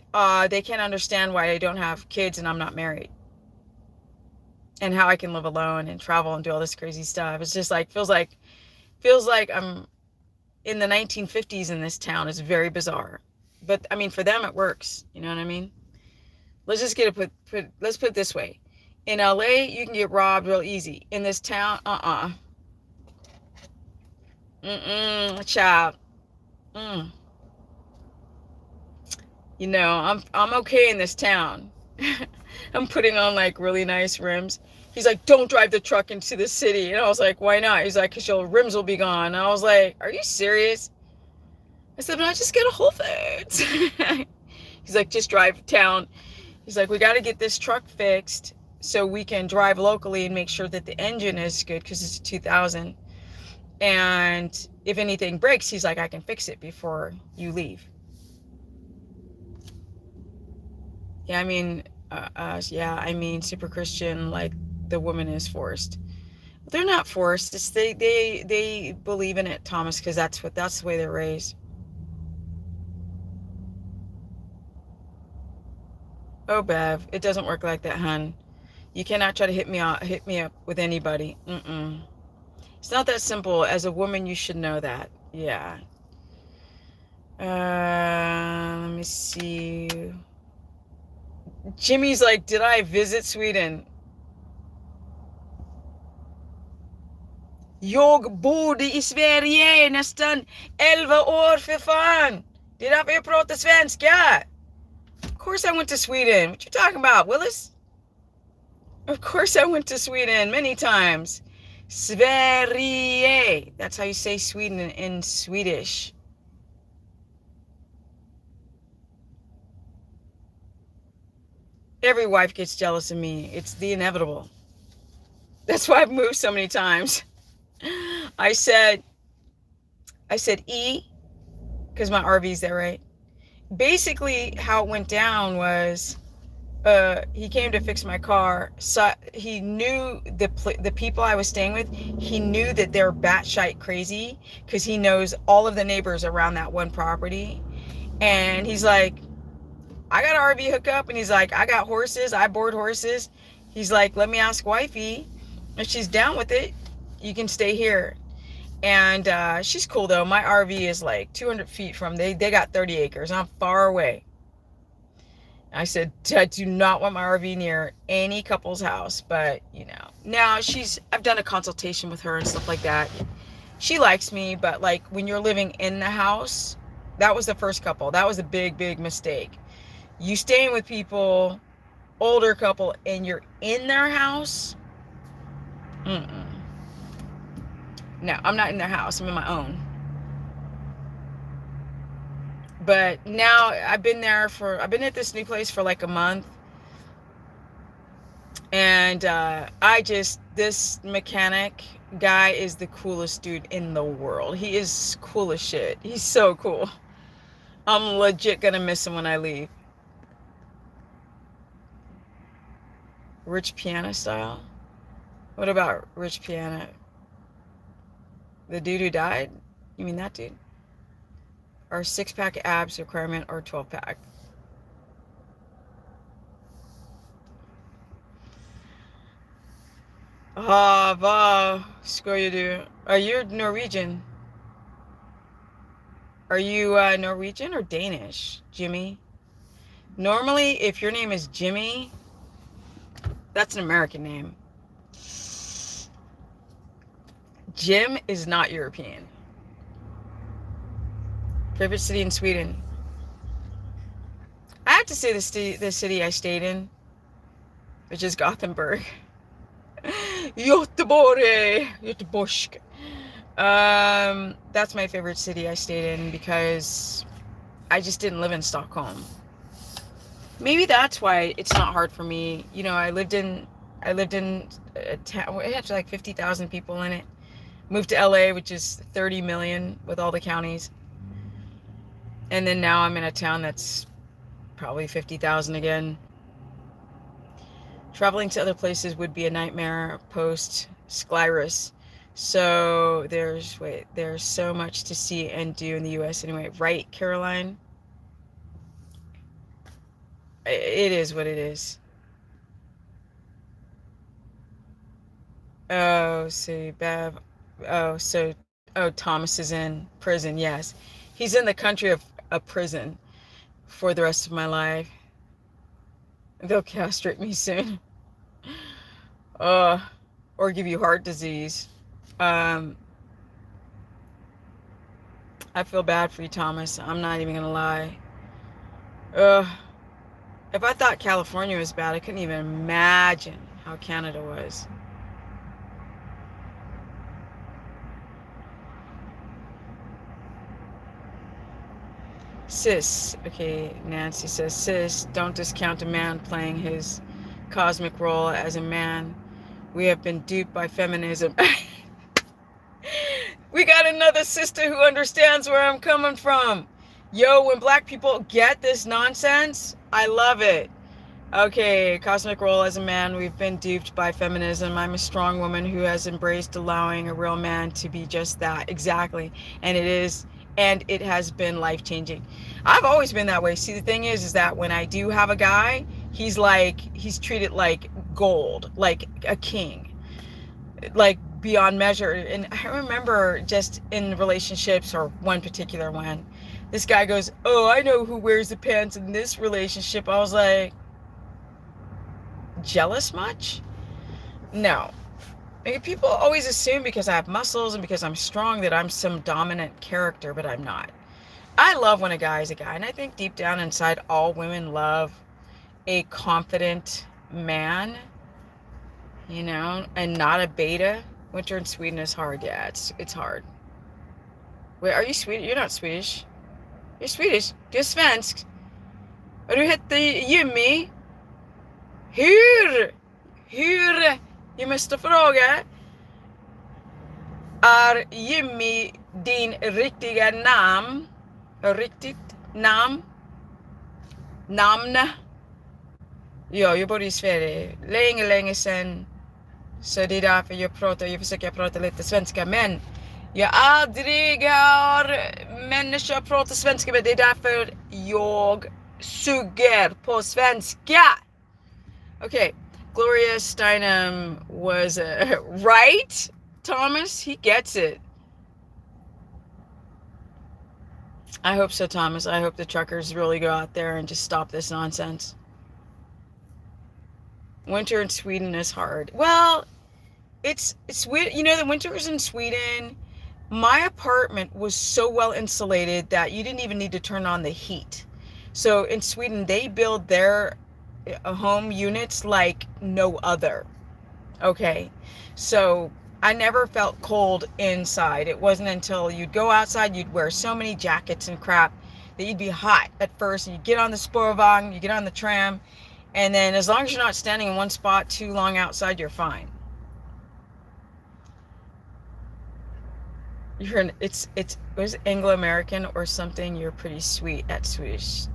A: they can't understand why I don't have kids and I'm not married. And how I can live alone and travel and do all this crazy stuff. It's just like, feels like I'm in the 1950s in this town. Is very bizarre, but I mean, for them it works. You know what I mean? Let's just get it let's put it this way: in LA you can get robbed real easy. In this town, child. You know, I'm okay in this town. I'm putting on like really nice rims. He's like, don't drive the truck into the city. And I was like, why not? He's like, because your rims will be gone. And I was like, are you serious? I said, but I just get a Whole Foods. He's like, just drive town. He's like, we got to get this truck fixed so we can drive locally and make sure that the engine is good because it's a 2000. And if anything breaks, he's like, I can fix it before you leave. Yeah, I mean, super Christian, like the woman is forced. They're not forced. It's they believe in it, Thomas, because that's the way they're raised. Oh, Bev, it doesn't work like that, hun. You cannot try to hit me up with anybody. It's not that simple. As a woman, you should know that. Yeah. Let me see. Jimmy's like, did I visit Sweden? Jag bodde i Sverige nästan 11 år för fan. Det är därför jag pratar svenska. Of course I went to Sweden. What you talking about, Willis? Of course I went to Sweden many times. Sverige. That's how you say Sweden in Swedish. Every wife gets jealous of me. It's the inevitable. That's why I've moved so many times. I said E, because my RV's there, right? Basically, how it went down was he came to fix my car. So he knew the people I was staying with. He knew that they're batshit crazy because he knows all of the neighbors around that one property. And he's like, I got an RV hookup. And he's like, I got horses. I board horses. He's like, let me ask wifey. If she's down with it, you can stay here. And she's cool, though. My RV is like 200 feet from, they got 30 acres. I'm far away. I said, I do not want my RV near any couple's house. But, you know, now I've done a consultation with her and stuff like that. She likes me, but like when you're living in the house, that was the first couple. That was a big, big mistake. You staying with people, older couple, and you're in their house. No, I'm not in their house. I'm in my own. But now I've been at this new place for like a month. And this mechanic guy is the coolest dude in the world. He is cool as shit. He's so cool. I'm legit gonna miss him when I leave. Rich piano style? What about rich piano? The dude who died? You mean that dude? Or 6-pack abs requirement or 12-pack? Va, skojar du? Are you Norwegian? Are you Norwegian or Danish, Jimmy? Normally, if your name is Jimmy, that's an American name. Jim is not European. Favorite city in Sweden? I have to say the city I stayed in, which is Gothenburg. Göteborg. Göteborg. That's my favorite city I stayed in because I just didn't live in Stockholm. Maybe that's why it's not hard for me. You know, I lived in a town. It had like 50,000 people in it. Moved to LA, which is 30 million with all the counties. And then now I'm in a town that's probably 50,000 again. Traveling to other places would be a nightmare post sclerosis. So there's so much to see and do in the US anyway. Right, Caroline? It is what it is. Oh, see, Bev. Thomas is in prison. Yes. He's in the country of a prison for the rest of my life. They'll castrate me soon. Or give you heart disease. I feel bad for you, Thomas. I'm not even gonna lie. If I thought California was bad, I couldn't even imagine how Canada was. Sis, okay, Nancy says, sis, don't discount a man playing his cosmic role as a man. We have been duped by feminism. We got another sister who understands where I'm coming from. Yo, when black people get this nonsense, I love it. Okay, cosmic role as a man, we've been duped by feminism. I'm a strong woman who has embraced allowing a real man to be just that. Exactly. And it has been life-changing. I've always been that way. See, the thing is that when I do have a guy, he's treated like gold, like a king, like beyond measure. And I remember just in relationships, or one particular one, this guy goes, oh, I know who wears the pants in this relationship. I was like, jealous much? No. I mean, people always assume because I have muscles and because I'm strong that I'm some dominant character, but I'm not. I love when a guy is a guy, and I think deep down inside all women love a confident man, you know, and not a beta. Winter in Sweden is hard. Yeah, it's hard. Wait, are you Swedish? You're not Swedish. You're Swedish. Du är svensk. Och du hette Jimmy. Hur? Jag måste fråga. Är Jimmy din riktiga namn? Riktigt namn? Namn? Ja, jag bodde i Sverige länge sedan. Så det är därför jag försöker prata lite svenska. Men jag aldrig har människor pratar svenska. Men det är därför jag suger på svenska. Okay, Gloria Steinem was right? Thomas, he gets it. I hope so, Thomas. I hope the truckers really go out there and just stop this nonsense. Winter in Sweden is hard. Well, it's weird. You know, the winters in Sweden, my apartment was so well insulated that you didn't even need to turn on the heat. So in Sweden, they build their home units like no other. Okay, so I never felt cold inside. It wasn't until you'd go outside, you'd wear so many jackets and crap that you'd be hot at first. And you get on the spårvagn, you get on the tram, and then as long as you're not standing in one spot too long outside, you're fine. It's was Anglo-American or something. You're pretty sweet at Swedish.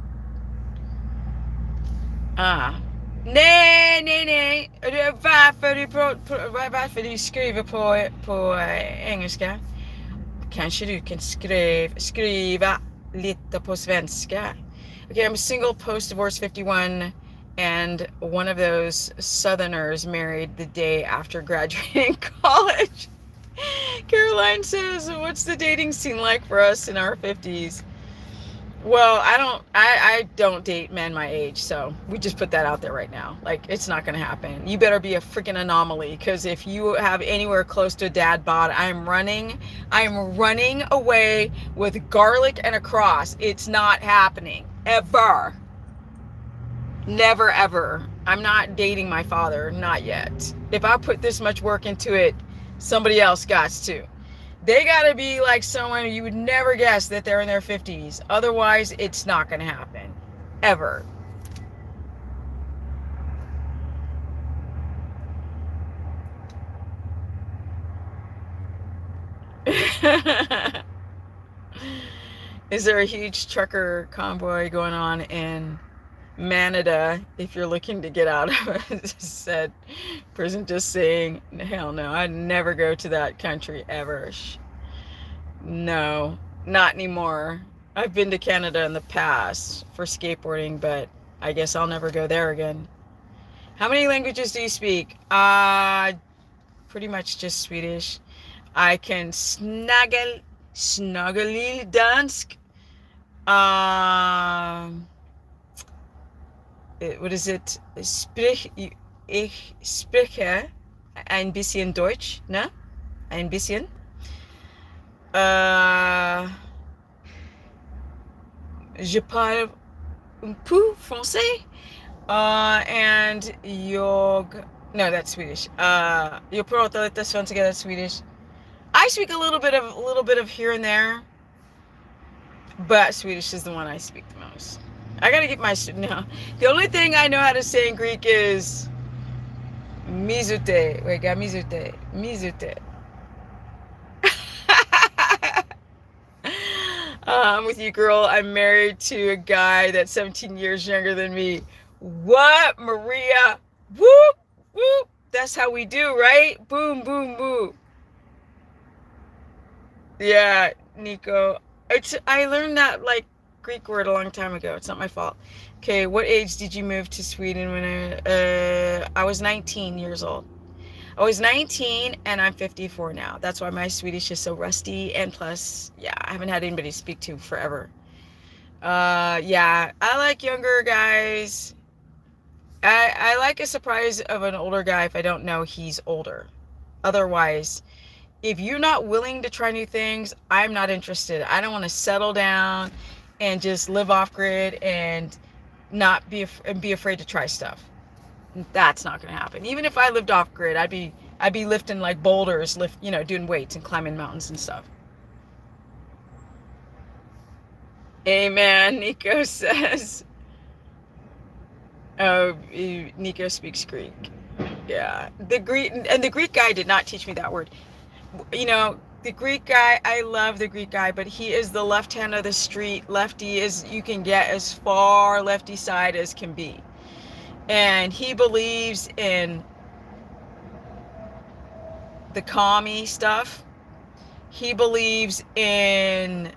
A: Nej. Varför du skriver på engelska? Kanske du kan skriva lite på svenska. Okay, I'm a single, post-divorce 51, and one of those Southerners married the day after graduating college. Caroline says, what's the dating scene like for us in our 50s? Well, I don't date men my age, so we just put that out there right now. Like, it's not gonna happen. You better be a freaking anomaly, because if you have anywhere close to a dad bod, I'm running away with garlic and a cross. It's not happening. Ever. Never ever. I'm not dating my father, not yet. If I put this much work into it, somebody else got to. They gotta be like someone you would never guess that they're in their 50s. Otherwise, it's not gonna happen. Ever. Is there a huge trucker convoy going on in Manada if you're looking to get out of a said prison? Just saying, hell no, I'd never go to that country ever. No, not anymore. I've been to Canada in the past for skateboarding, but I guess I'll never go there again. How many languages do you speak? Pretty much just Swedish. I can snuggle dansk. Um, what is it? Ich spreche ein bisschen Deutsch, ne? Ein bisschen. Je parle un peu français. And jag, no, that's Swedish. Jag pratar lite svenska, that's Swedish. I speak a little bit of here and there, but Swedish is the one I speak the most. I gotta get my no. The only thing I know how to say in Greek is mizute. Wait, got mizute. Mizute. I'm with you, girl. I'm married to a guy that's 17 years younger than me. What, Maria? Whoop, whoop. That's how we do, right? Boom, boom, boom. Yeah, Nico. I learned that like Greek word a long time ago. It's not my fault. Okay, what age did you move to Sweden? When I was 19 years old. I was 19 and I'm 54 now. That's why my Swedish is so rusty. And plus, yeah, I haven't had anybody to speak to forever. Yeah, I like younger guys. I like a surprise of an older guy if I don't know he's older. Otherwise, if you're not willing to try new things, I'm not interested. I don't want to settle down and just live off grid and not be afraid to try stuff. That's not going to happen. Even if I lived off grid, I'd be lifting like boulders, doing weights and climbing mountains and stuff. Amen, Nico says. Oh, Nico speaks Greek. Yeah, the Greek guy did not teach me that word. The Greek guy, I love the Greek guy, but he is the left hand of the street. Lefty as you can get, as far lefty side as can be. And he believes in the commie stuff. He believes in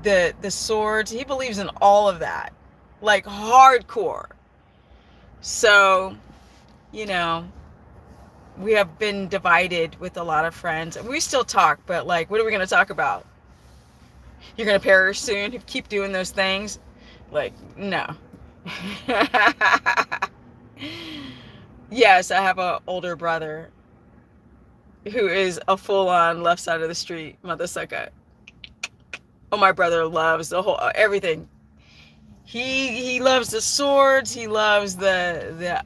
A: the swords. He believes in all of that. Like hardcore. So, you know, we have been divided with a lot of friends. We still talk, but like, what are we going to talk about? You're going to perish soon? Keep doing those things? Like, no. Yes, I have an older brother who is a full-on left side of the street mother sucker. Oh, my brother loves the whole everything. He loves the swords. He loves the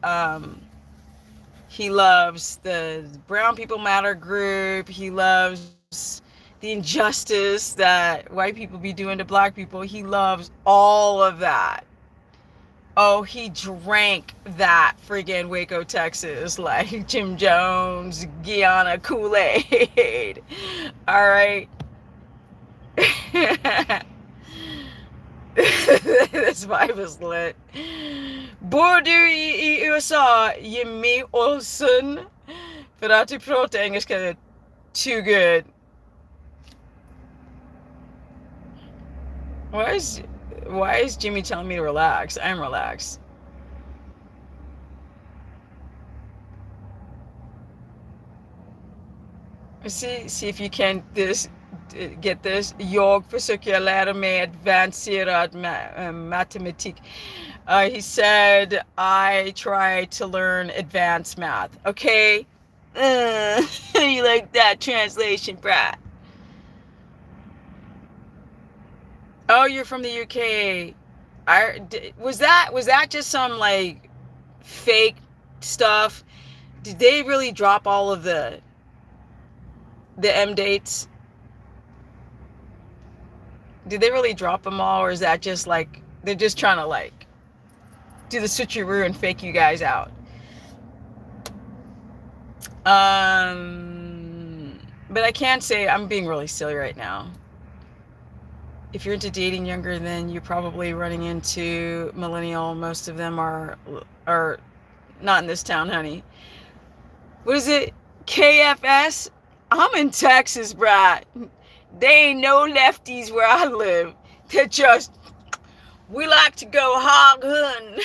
A: Brown People Matter group. He loves the injustice that white people be doing to black people. He loves all of that. Oh, he drank that friggin' Waco, Texas, like Jim Jones, Guyana Kool-Aid. All right. This vibe is lit. Bor du i USA, Jimmy Olsen? För att du pratar engelska too good. Why is Jimmy telling me to relax? I'm relaxed. See if you can get this, jag försöker lära mig advanced matematik. He said, I try to learn advanced math. Okay? You like that translation, Brad? Oh, you're from the UK. Was that just some like fake stuff? Did they really drop all of the M dates? Did they really drop them all, or is that just like they're just trying to like do the switcheroo and fake you guys out? But I can say I'm being really silly right now. If you're into dating younger, then you're probably running into millennial. Most of them are not in this town, honey. What is it? KFS? I'm in Texas, Brad. They ain't no lefties where I live. They're just, we like to go hog hunting.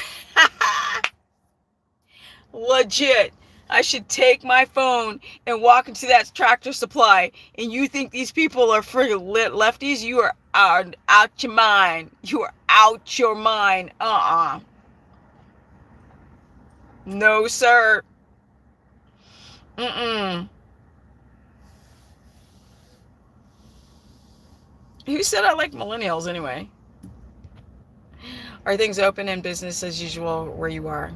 A: Legit. I should take my phone and walk into that Tractor Supply, and you think these people are friggin' lefties? You are out your mind. You are out your mind. No, sir. Who said I like millennials anyway? Are things open and business as usual where you are?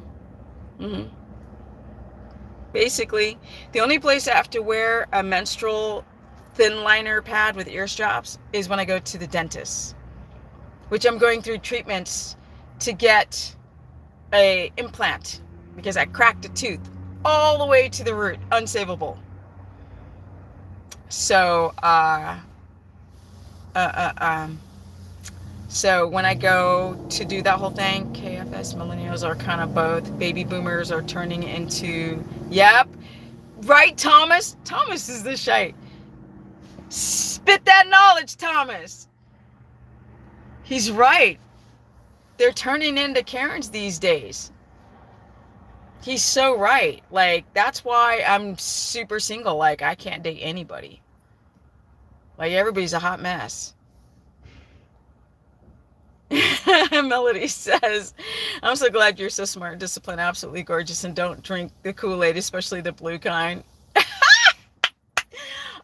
A: Basically, the only place I have to wear a menstrual thin liner pad with ear straps is when I go to the dentist, which I'm going through treatments to get a implant because I cracked a tooth all the way to the root, unsavable. So, so when I go to do that whole thing, KFS millennials are kind of both. Baby boomers are turning into, yep, right, Thomas? Thomas is the shite. Spit that knowledge, Thomas. He's right. They're turning into Karens these days. He's so right. Like, that's why I'm super single. Like, I can't date anybody. Like, everybody's a hot mess. Melody says, I'm so glad you're so smart, disciplined, absolutely gorgeous, and don't drink the Kool-Aid, especially the blue kind.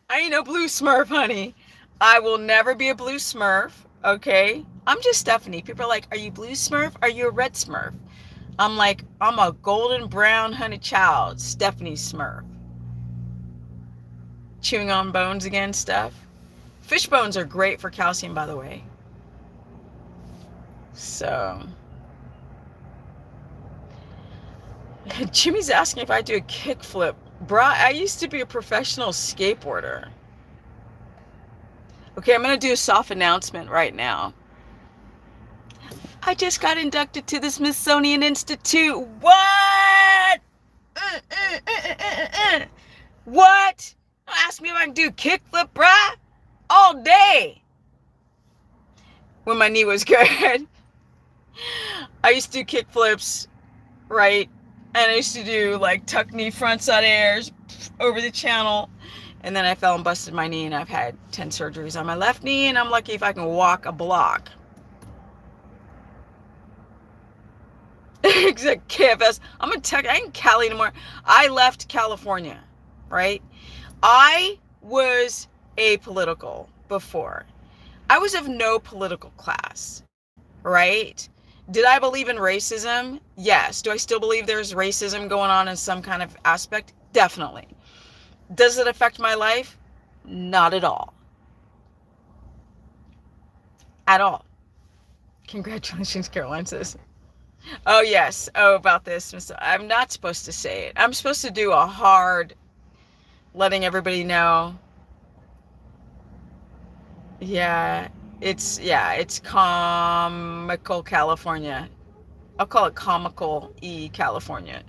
A: I ain't no blue Smurf, honey. I will never be a blue Smurf, okay? I'm just Stephanie. People are like, are you blue Smurf? Are you a red Smurf? I'm like, I'm a golden brown honey child, Stephanie Smurf. Chewing on bones again, Steph. Fish bones are great for calcium, by the way. So, Jimmy's asking if I do a kickflip. Bruh, I used to be a professional skateboarder. Okay, I'm going to do a soft announcement right now. I just got inducted to the Smithsonian Institute. What? What? Don't ask me if I can do a kickflip, bruh. All day. When my knee was good. I used to do kickflips, right? And I used to do like tuck knee frontside airs over the channel. And then I fell and busted my knee, and I've had 10 surgeries on my left knee, and I'm lucky if I can walk a block. Except KFS. I ain't in Cali anymore. I left California, right? I was apolitical before. I was of no political class, right? Did I believe in racism? Yes. Do I still believe there's racism going on in some kind of aspect? Definitely. Does it affect my life? Not at all. At all. Congratulations, Caroline says. Oh, yes. Oh, about this. I'm not supposed to say it. I'm supposed to do a hard letting everybody know. Yeah, it's comical California. I'll call it comical California.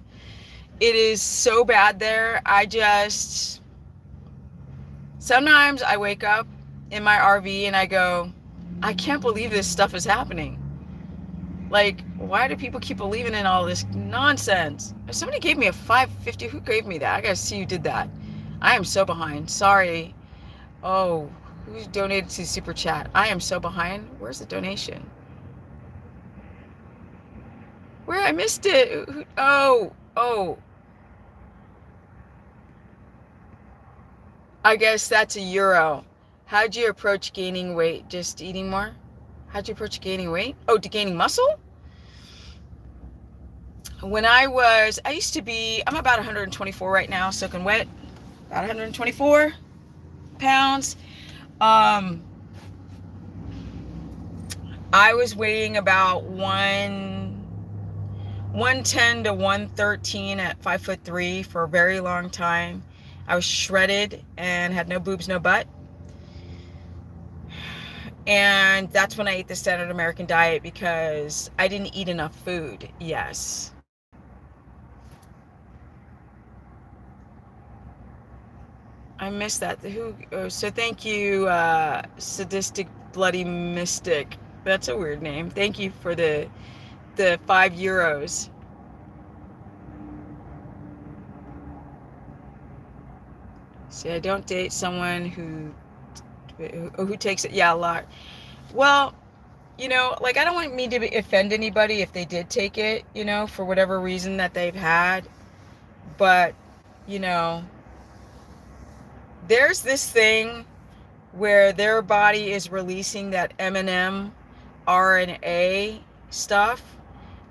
A: It is so bad there. Sometimes I wake up in my RV and I go, I can't believe this stuff is happening. Like, why do people keep believing in all this nonsense? Somebody gave me a $5.50. Who gave me that? I gotta see who did that. I am so behind. Sorry. Oh, Who's donated to Super Chat? I am so behind. Where's the donation? Where? I missed it. Oh. I guess that's €1. How'd you approach gaining weight? Just eating more? How'd you approach gaining weight? Oh, to gaining muscle? When I used to be, I'm about 124 right now, soaking wet. About 124 pounds. I was weighing about 110 to 113 at 5'3" for a very long time. I was shredded and had no boobs, no butt. And that's when I ate the standard American diet because I didn't eat enough food. Yes. I missed that. So thank you, Sadistic Bloody Mystic. That's a weird name. Thank you for the €5. See, I don't date someone who takes it. Yeah, a lot. Well, like I don't want me to offend anybody if they did take it, for whatever reason that they've had. But, there's this thing where their body is releasing that M&M RNA stuff,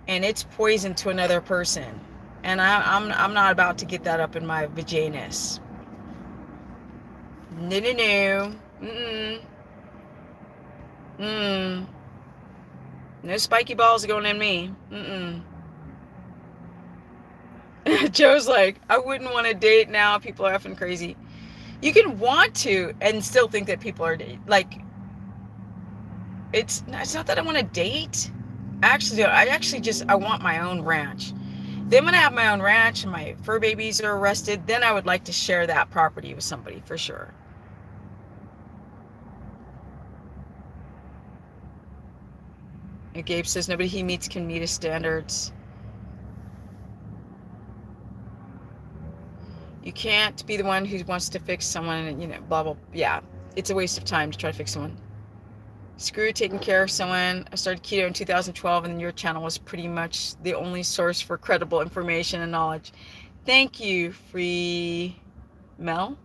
A: and it's poison to another person. And I'm not about to get that up in my vaginus. No. No spiky balls going in me. Joe's like, I wouldn't want to date now. People are effing crazy. You can want to and still think that people are like. It's not that I want to date. I want my own ranch. Then when I have my own ranch and my fur babies are arrested, then I would like to share that property with somebody for sure. And Gabe says nobody he meets can meet his standards. You can't be the one who wants to fix someone and, blah, blah. Yeah, it's a waste of time to try to fix someone. Screw taking care of someone. I started keto in 2012, and your channel was pretty much the only source for credible information and knowledge. Thank you, Free Mel.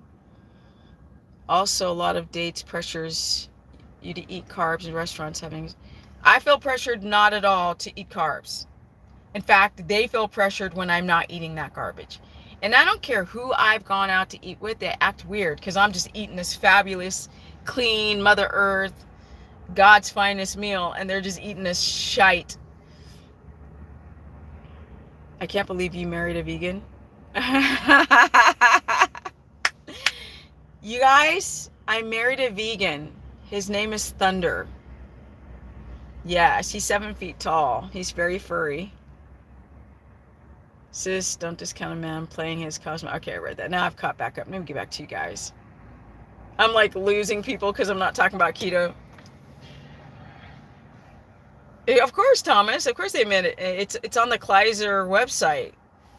A: Also, a lot of dates pressures you to eat carbs in restaurants I feel pressured not at all to eat carbs. In fact, they feel pressured when I'm not eating that garbage. And I don't care who I've gone out to eat with, they act weird because I'm just eating this fabulous, clean, Mother Earth, God's finest meal, and they're just eating this shite. I can't believe you married a vegan. You guys, I married a vegan. His name is Thunder. Yes, he's 7 feet tall. He's very furry. Sis, don't discount a man playing his cosmo. Okay, I read that. Now I've caught back up. Let me get back to you guys. I'm like losing people because I'm not talking about keto. Of course, Thomas. Of course they admit it. It's on the Kleiser website,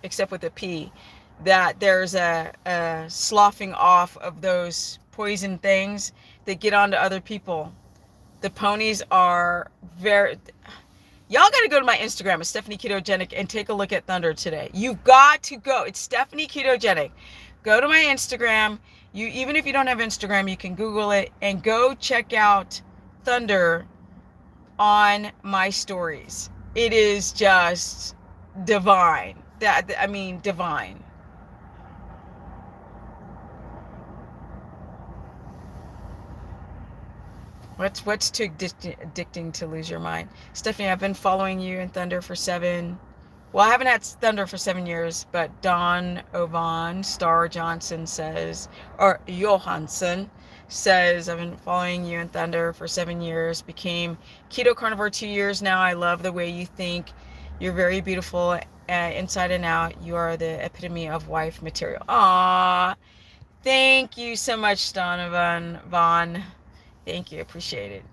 A: except with a P, that there's a sloughing off of those poison things that get onto other people. The ponies are very... Y'all got to go to my Instagram. It's Stephanie Ketogenic and take a look at Thunder today. You've got to go. It's Stephanie Ketogenic. Go to my Instagram. Even if you don't have Instagram, you can Google it and go check out Thunder on my stories. It is just divine. Divine. What's too addicting to lose your mind? Stephanie, I've been following you in Thunder for 7. Well, I haven't had Thunder for 7 years, but Don Ovan, Star Johnson says, or Johansson says, I've been following you in Thunder for 7 years, became keto carnivore 2 years now. I love the way you think. You're very beautiful inside and out. You are the epitome of wife material. Aww. Thank you so much, Donovan Vaughn. Thank you. Appreciate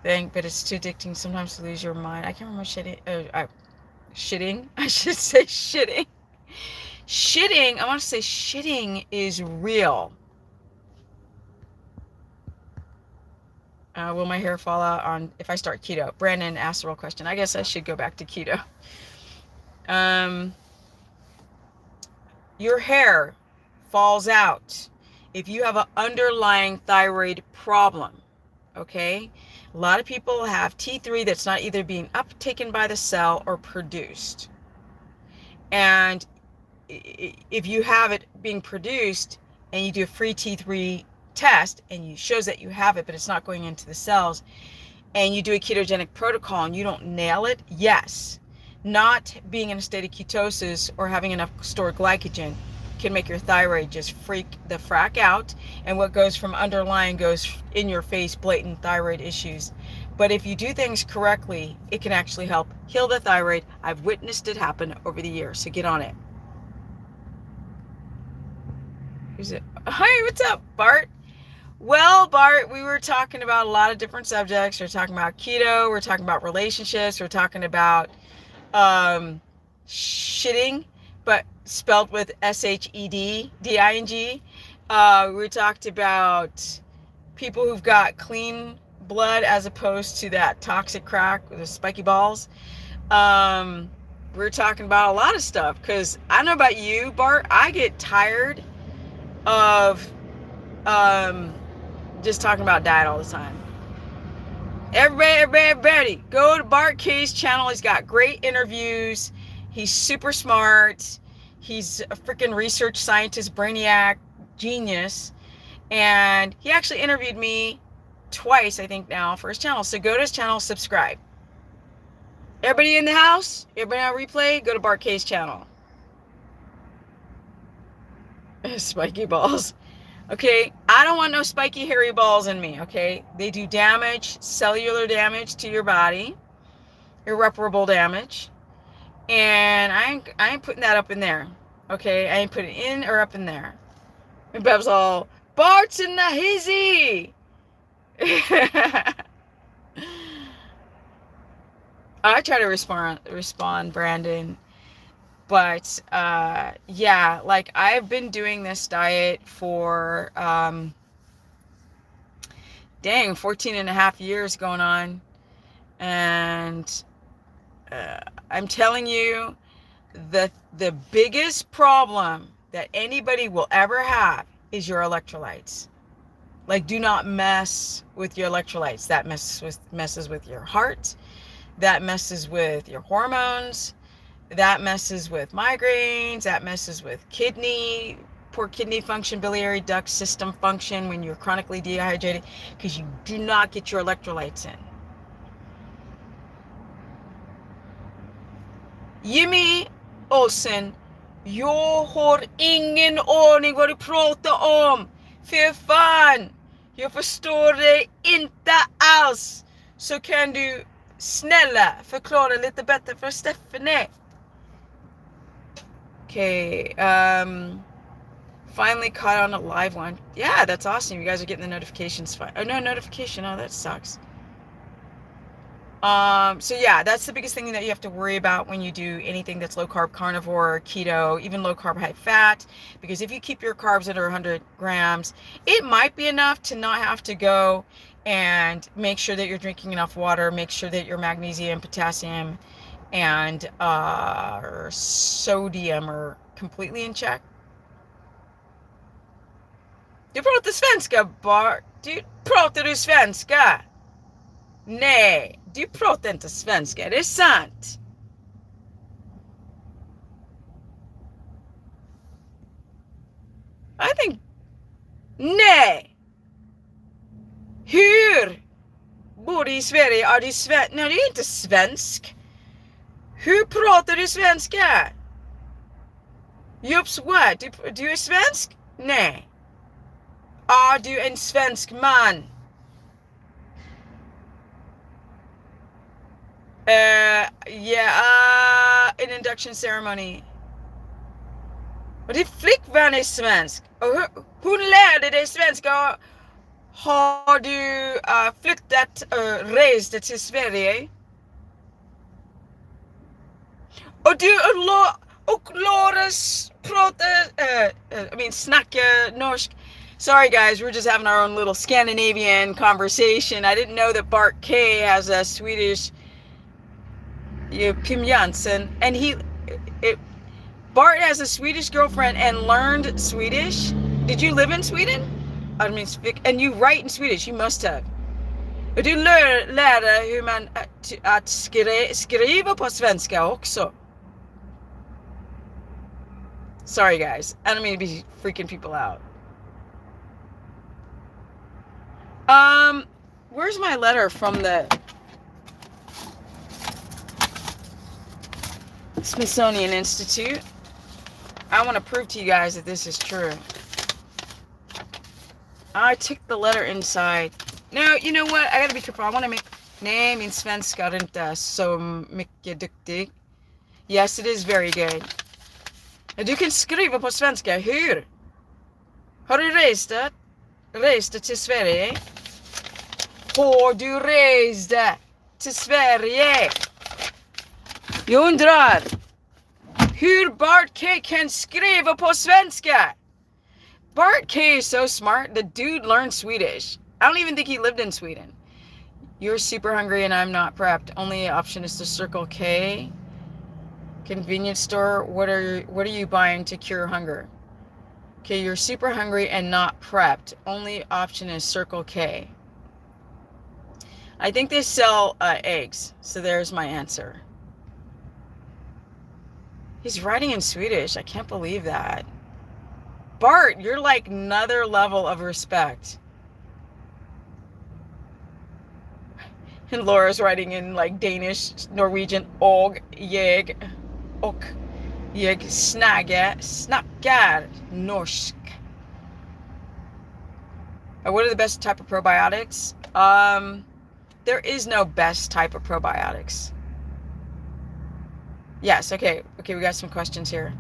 A: it. But it's too addicting sometimes to lose your mind. I can't remember shitting. I should say shitting. Shitting. I want to say shitting is real. Will my hair fall out on if I start keto? Brandon asked the real question. I guess I should go back to keto. Your hair falls out if you have an underlying thyroid problem. Okay? A lot of people have T3 that's not either being uptaken by the cell or produced. And if you have it being produced and you do a free T3 test and it shows that you have it, but it's not going into the cells, and you do a ketogenic protocol and you don't nail it, yes, not being in a state of ketosis or having enough stored glycogen can make your thyroid just freak the frack out, and what goes from underlying goes in your face, blatant thyroid issues. But if you do things correctly, it can actually help heal the thyroid. I've witnessed it happen over the years, so get on it. Who's it? Hi, what's up, Bart? Well, Bart, we were talking about a lot of different subjects. We're talking about keto. We're talking about relationships. We're talking about shitting, but spelled with SHEDDING. We talked about people who've got clean blood as opposed to that toxic crack with the spiky balls. We're talking about a lot of stuff because I don't know about you, Bart. I get tired of just talking about diet all the time. Everybody, go to Bart K's channel. He's got great interviews. He's super smart. He's a freaking research scientist, brainiac, genius. And he actually interviewed me twice, I think now, for his channel. So go to his channel, subscribe. Everybody in the house, everybody on replay, go to Bart K's channel. Spiky balls. Okay, I don't want no spiky hairy balls in me, okay? They do damage, cellular damage to your body, irreparable damage, and I ain't putting that up in there, okay? I ain't putting it in or up in there. And Bev's all, Bart's in the hizzy! I try to respond, Brandon. But, yeah, like, I've been doing this diet for, 14 and a half years going on. And, I'm telling you, the biggest problem that anybody will ever have is your electrolytes. Like, do not mess with your electrolytes. That messes with your heart. That messes with your hormones. That messes with migraines, that messes with poor kidney function, biliary duct system function when you're chronically dehydrated because you do not get your electrolytes in. Jimmy Olsen, jag har ingen aning vad du pratar om. För fan, jag förstår det inte alls. Så kan du snälla förklara lite bättre för Stephanie. Okay, finally caught on a live one. Yeah, that's awesome. You guys are getting the notifications fine. Oh, no notification. Oh, that sucks. So yeah, that's the biggest thing that you have to worry about when you do anything that's low carb, carnivore, keto, even low carb, high fat, because if you keep your carbs under 100 grams, it might be enough to not have to go and make sure that you're drinking enough water, make sure that your magnesium, potassium, and sodium are completely in check. Du pratar svenska, Bart. Pratar du svenska? Nej, du pratar inte svenska. Det är sant. I think... Nej. Hur? Bor i Sverige? Är du svensk? Nej, du är inte svensk. Hur pratar du svenska? Jups, what? Du är svensk? Nej. Är du en svensk man? An induction ceremony. Och din flickvän är svensk. Och hon lärde dig svenska. Har du flyttat och rest till Sverige? Och du och Loras pratar, snacka norsk. Sorry, guys, we're just having our own little Scandinavian conversation. I didn't know that Bart K has a Swedish Kim Jansen, and Bart has a Swedish girlfriend and learned Swedish. Did you live in Sweden? I mean, and you write in Swedish. You must have. Du lärde hur man att skriva på svenska också. Sorry, guys. I don't mean to be freaking people out. Where's my letter from the Smithsonian Institute? I want to prove to you guys that this is true. I took the letter inside. Now, you know what? I gotta be careful. I want to make... Nej, min svenska är inte så mycket duktig. Yes, it is very good. Du kan skriva på svenska. Hur? Har du rest till Sverige? Har du rest till Sverige? Jag undrar hur Bart K kan skriva på svenska. Bart K is so smart. The dude learned Swedish. I don't even think he lived in Sweden. You're super hungry and I'm not prepped. Only option is to Circle K. Convenience store. What are you buying to cure hunger? Okay, you're super hungry and not prepped. Only option is Circle K. I think they sell eggs. So there's my answer. He's writing in Swedish. I can't believe that. Bart, you're like another level of respect. And Laura's writing in like Danish, Norwegian, og jeg snackar norsk. What are the best type of probiotics? There is no best type of probiotics. Yes, okay, we got some questions here.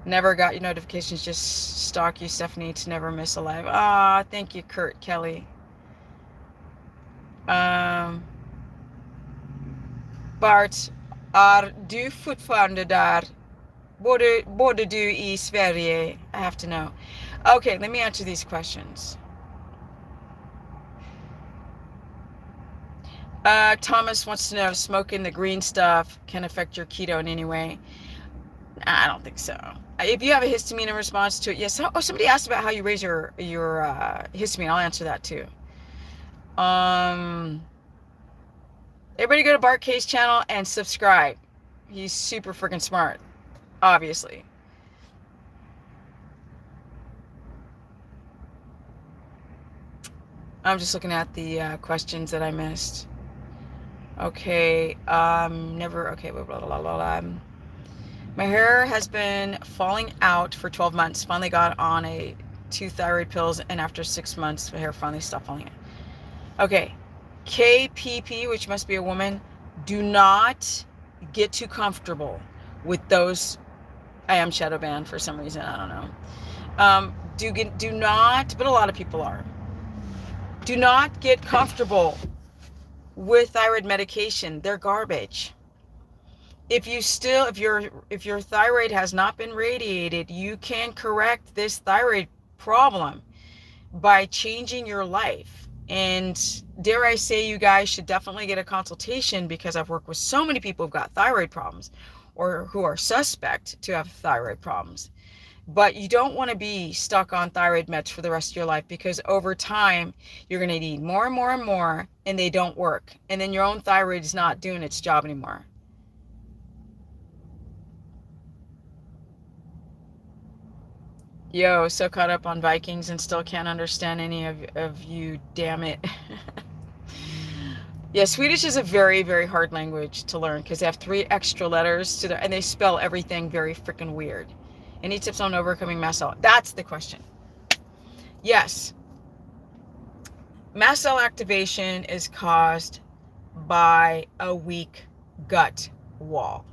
A: Never got your notifications, just stalk you, Stephanie, to never miss a live. Ah, thank you, Kurt Kelly. Bart, är du fortfarande där? Borde du I Sverige? I have to know. Okay, let me answer these questions. Thomas wants to know if smoking the green stuff can affect your keto in any way. I don't think so. If you have a histamine in response to it, yes. Oh, somebody asked about how you raise your histamine. I'll answer that too. Everybody go to Bart K's channel and subscribe. He's super freaking smart, obviously. I'm just looking at the questions that I missed. Okay, okay, blah, blah, blah, blah. My hair has been falling out for 12 months. Finally got on 2 thyroid pills, and after 6 months, my hair finally stopped falling out. Okay, KPP, which must be a woman, do not get too comfortable with those. I am shadow banned for some reason, I don't know. Do not, but a lot of people are. Do not get comfortable with thyroid medication. They're garbage. If your thyroid has not been radiated, you can correct this thyroid problem by changing your life. And dare I say, you guys should definitely get a consultation, because I've worked with so many people who've got thyroid problems or who are suspect to have thyroid problems. But you don't want to be stuck on thyroid meds for the rest of your life, because over time you're going to need more and more and more, and they don't work. And then your own thyroid is not doing its job anymore. Yo, so caught up on Vikings and still can't understand any of you, damn it. Yeah, Swedish is a very, very hard language to learn, because they have 3 extra letters and they spell everything very freaking weird. Any tips on overcoming mast cell? That's the question. Yes. Mast cell activation is caused by a weak gut wall.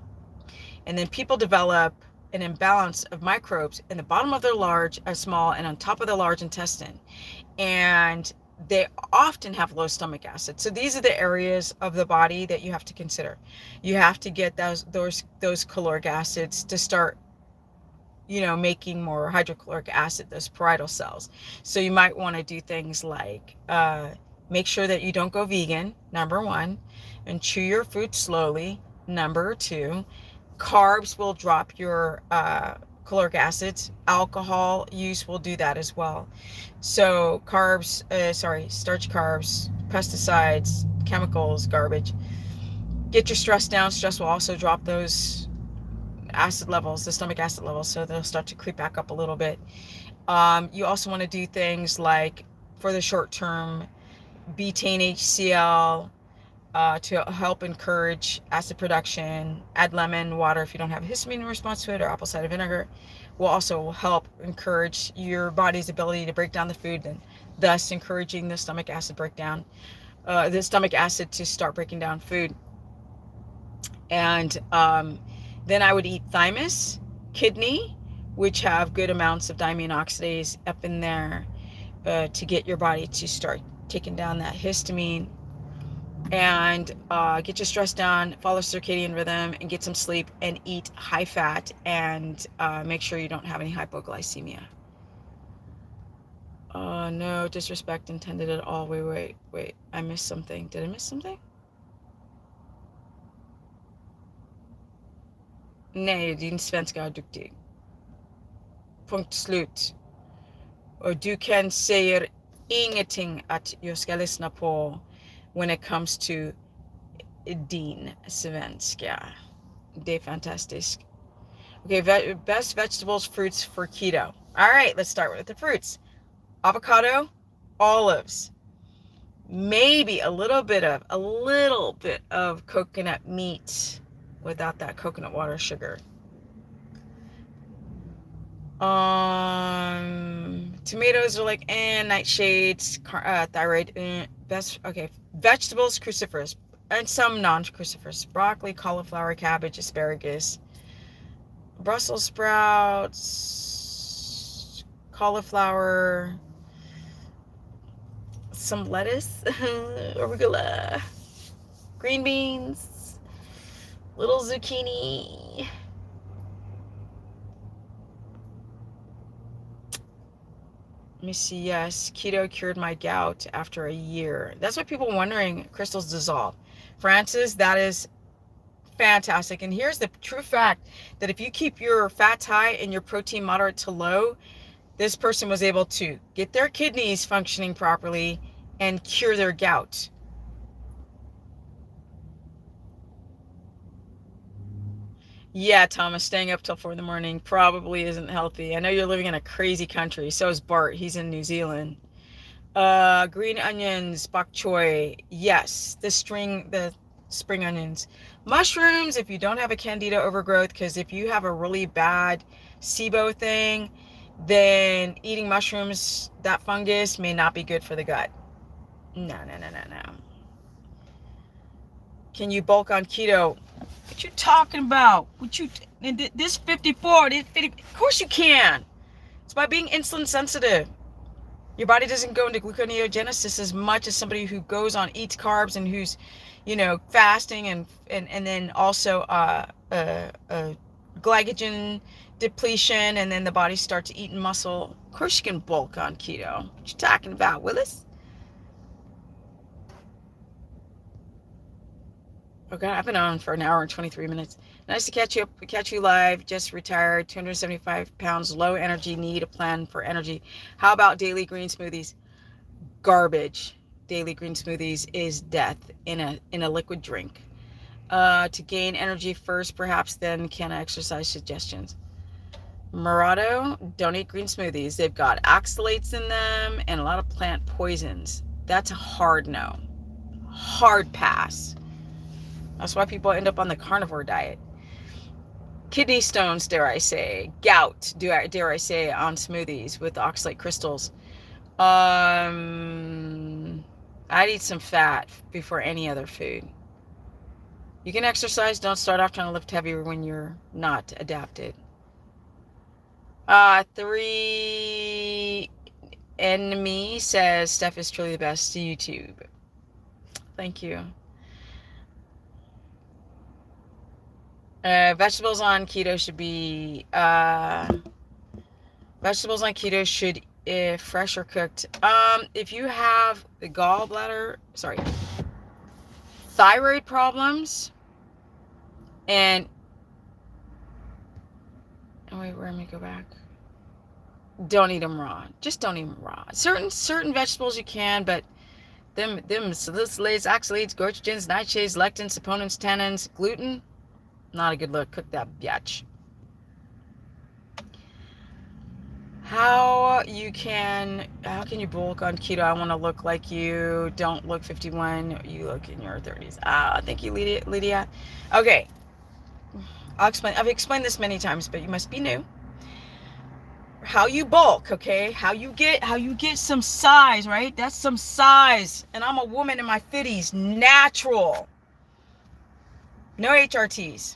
A: And then people develop an imbalance of microbes in the bottom of their large, small, and on top of the large intestine. And they often have low stomach acid. So these are the areas of the body that you have to consider. You have to get those caloric acids to start making more hydrochloric acid, those parietal cells. So you might want to do things like make sure that you don't go vegan, number one, and chew your food slowly, number two. Carbs will drop your caloric acids. Alcohol use will do that as well. So starch carbs, pesticides, chemicals, garbage. Get your stress down. Stress will also drop those acid levels, the stomach acid levels, so they'll start to creep back up a little bit. You also want to do things like, for the short term, betaine HCl to help encourage acid production. Add lemon water if you don't have a histamine response to it, or apple cider vinegar will also help encourage your body's ability to break down the food, and thus encouraging the stomach acid breakdown, the stomach acid to start breaking down food. And then I would eat thymus, kidney, which have good amounts of diamine oxidase up in there to get your body to start taking down that histamine. And get your stress down, follow circadian rhythm, and get some sleep, and eat high fat, and make sure you don't have any hypoglycemia. No disrespect intended at all. Wait. I missed something. Did I miss something? Nej, din svenska är duktig. Punkt slut. Och du kan säga ingenting att jag ska lyssna på when it comes to din svenska. Det är fantastiskt. Okay, best vegetables, fruits for keto. All right, let's start with the fruits. Avocado, olives, maybe a little bit of coconut meat without that coconut water sugar. Tomatoes are like nightshades, thyroid, best. Okay, vegetables, cruciferous, and some non-cruciferous: broccoli, cauliflower, cabbage, asparagus, Brussels sprouts, cauliflower, some lettuce, arugula, green beans, little zucchini. Let me see. Yes, keto cured my gout after a year. That's what people are wondering. Crystals dissolve. Francis, that is fantastic. And here's the true fact, that if you keep your fats high and your protein moderate to low, this person was able to get their kidneys functioning properly and cure their gout. Yeah, Thomas, staying up till 4 in the morning probably isn't healthy. I know you're living in a crazy country. So is Bart. He's in New Zealand. Green onions, bok choy. Yes, the spring onions. Mushrooms, if you don't have a candida overgrowth, because if you have a really bad SIBO thing, then eating mushrooms, that fungus may not be good for the gut. No. Can you bulk on keto? What you talking about? This 54, this 50, of course you can. It's by being insulin sensitive. Your body doesn't go into gluconeogenesis as much as somebody who goes on, eats carbs, and who's, fasting and then also glycogen depletion, and then the body starts eating muscle. Of course you can bulk on keto. What you talking about, Willis? Okay, I've been on for an hour and 23 minutes. Nice to catch you live. Just retired, 275 pounds, low energy, need a plan for energy. How about daily green smoothies? Garbage. Daily green smoothies is death in a liquid drink. To gain energy first, perhaps then can exercise suggestions. Murado, don't eat green smoothies. They've got oxalates in them and a lot of plant poisons. That's a hard no. Hard pass. That's why people end up on the carnivore diet. Kidney stones, dare I say. Gout, dare I say, on smoothies with oxalate crystals. I'd eat some fat before any other food. You can exercise. Don't start off trying to lift heavy when you're not adapted. 3 Enemy says Steph is truly the best to YouTube. Thank you. Vegetables on keto should be Vegetables on keto should, if fresh or cooked. If you have the thyroid problems, and oh wait, where am I go back? Don't eat them raw. Just don't eat them raw. Certain vegetables you can, but them salicylates, oxalates, goitrogens, nightshades, lectins, saponins, tannins, gluten, not a good look. Cook that biatch. How can you bulk on keto? I want to look like you. Don't look 51. You look in your 30s. Thank you, Lydia. Okay, I'll explain. I've explained this many times, but you must be new. How you bulk, okay? How you get some size, right? That's some size. And I'm a woman in my 50s, natural. No HRTs.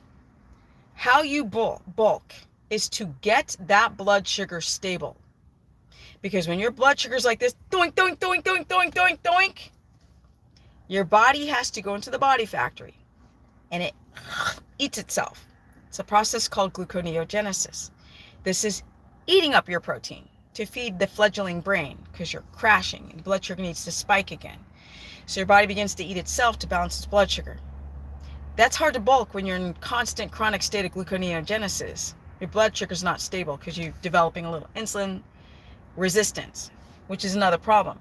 A: How you bulk is to get that blood sugar stable. Because when your blood sugar's like this, doink, doink, doink, doink, doink, doink, doink, your body has to go into the body factory and it eats itself. It's a process called gluconeogenesis. This is eating up your protein to feed the fledgling brain because you're crashing and blood sugar needs to spike again. So your body begins to eat itself to balance its blood sugar. That's hard to bulk when you're in constant chronic state of gluconeogenesis. Your blood sugar's not stable because you're developing a little insulin resistance, which is another problem.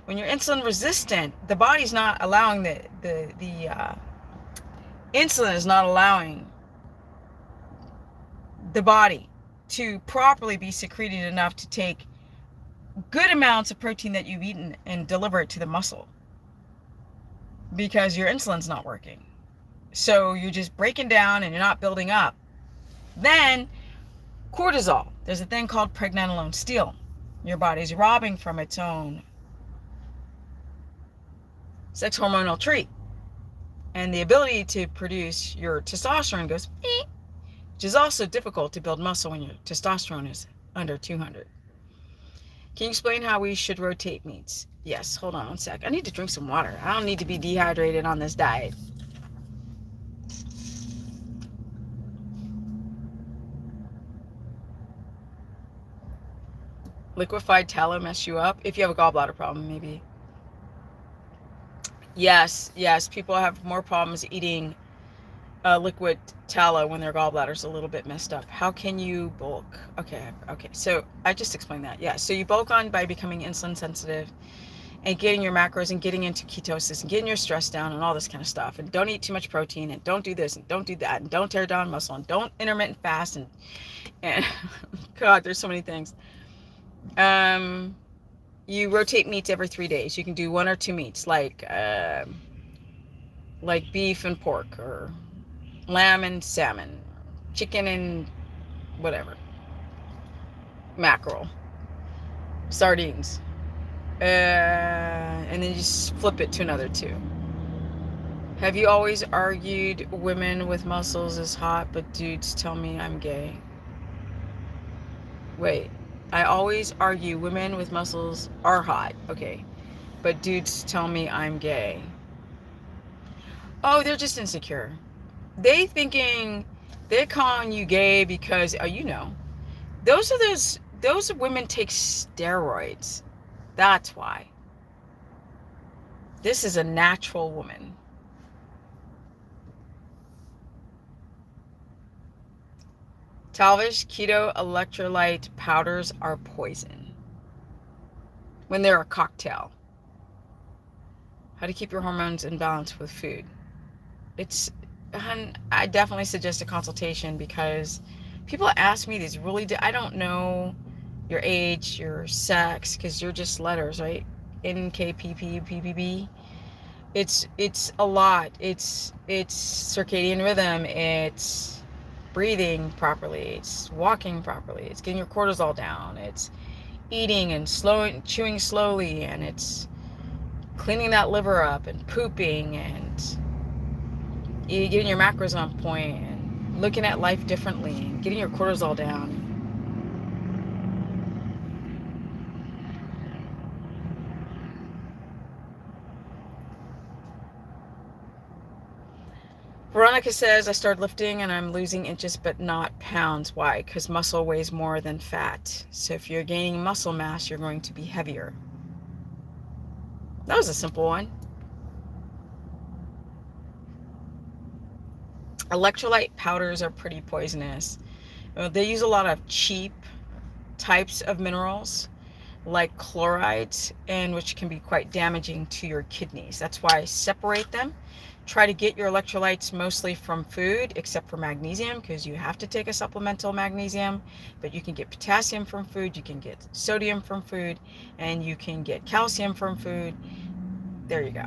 A: When you're insulin resistant, the body's not allowing the insulin is not allowing the body to properly be secreted enough to take good amounts of protein that you've eaten and deliver it to the muscle because your insulin's not working. So you're just breaking down and you're not building up. Then cortisol. There's a thing called pregnenolone steal. Your body's robbing from its own sex hormonal tree. And the ability to produce your testosterone goes, which is also difficult to build muscle when your testosterone is under 200. Can you explain how we should rotate meats? Yes, hold on one sec. I need to drink some water. I don't need to be dehydrated on this diet. Liquefied tallow mess you up? If you have a gallbladder problem, maybe. Yes, people have more problems eating liquid tallow when their gallbladder's a little bit messed up. How can you bulk? Okay, so I just explained that. Yeah, so you bulk on by becoming insulin sensitive and getting your macros and getting into ketosis and getting your stress down and all this kind of stuff. And don't eat too much protein and don't do this and don't do that and don't tear down muscle and don't intermittent fast and God, there's so many things. You rotate meats every 3 days. You can do 1 or 2 meats like beef and pork, or lamb and salmon, chicken and whatever, mackerel, sardines, and then you just flip it to another 2. Have you always argued women with muscles is hot, but dudes tell me I'm gay? Wait, I always argue women with muscles are hot, okay, but dudes tell me I'm gay. Oh, they're just insecure. They're calling you gay because, those women take steroids. That's why. This is a natural woman. Talvish keto electrolyte powders are poison when they're a cocktail. How to keep your hormones in balance with food. I definitely suggest a consultation because people ask me these I don't know your age, your sex, because you're just letters, right? NKPP, PPB. It's a lot. It's circadian rhythm. It's breathing properly. It's walking properly. It's getting your cortisol down. It's eating and chewing slowly, and it's cleaning that liver up and pooping and getting your macros on point and looking at life differently and getting your cortisol down. Veronica says, I started lifting and I'm losing inches but not pounds. Why? Because muscle weighs more than fat. So if you're gaining muscle mass, you're going to be heavier. That was a simple one. Electrolyte powders are pretty poisonous. They use a lot of cheap types of minerals like chlorides, and which can be quite damaging to your kidneys. That's why I separate them. Try to get your electrolytes mostly from food, except for magnesium, because you have to take a supplemental magnesium. But you can get potassium from food, you can get sodium from food, and you can get calcium from food. There you go.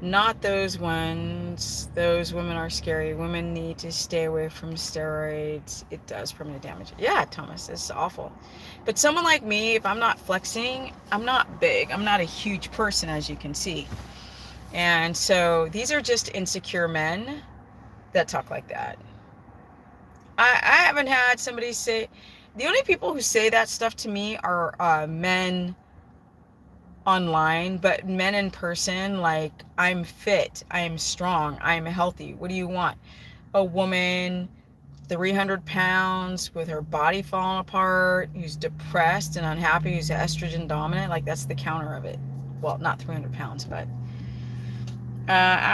A: Not those ones. Those women are scary. Women need to stay away from steroids. It does permanent damage. Yeah, Thomas, it's awful. But someone like me, if I'm not flexing, I'm not big. I'm not a huge person, as you can see. And so these are just insecure men that talk like that. I haven't had somebody say, the only people who say that stuff to me are men online, but men in person, like, I'm fit, I'm strong, I'm healthy. What do you want? A woman 300 pounds with her body falling apart, who's depressed and unhappy, who's estrogen dominant? Like, that's the counter of it. Well, not 300 pounds, but I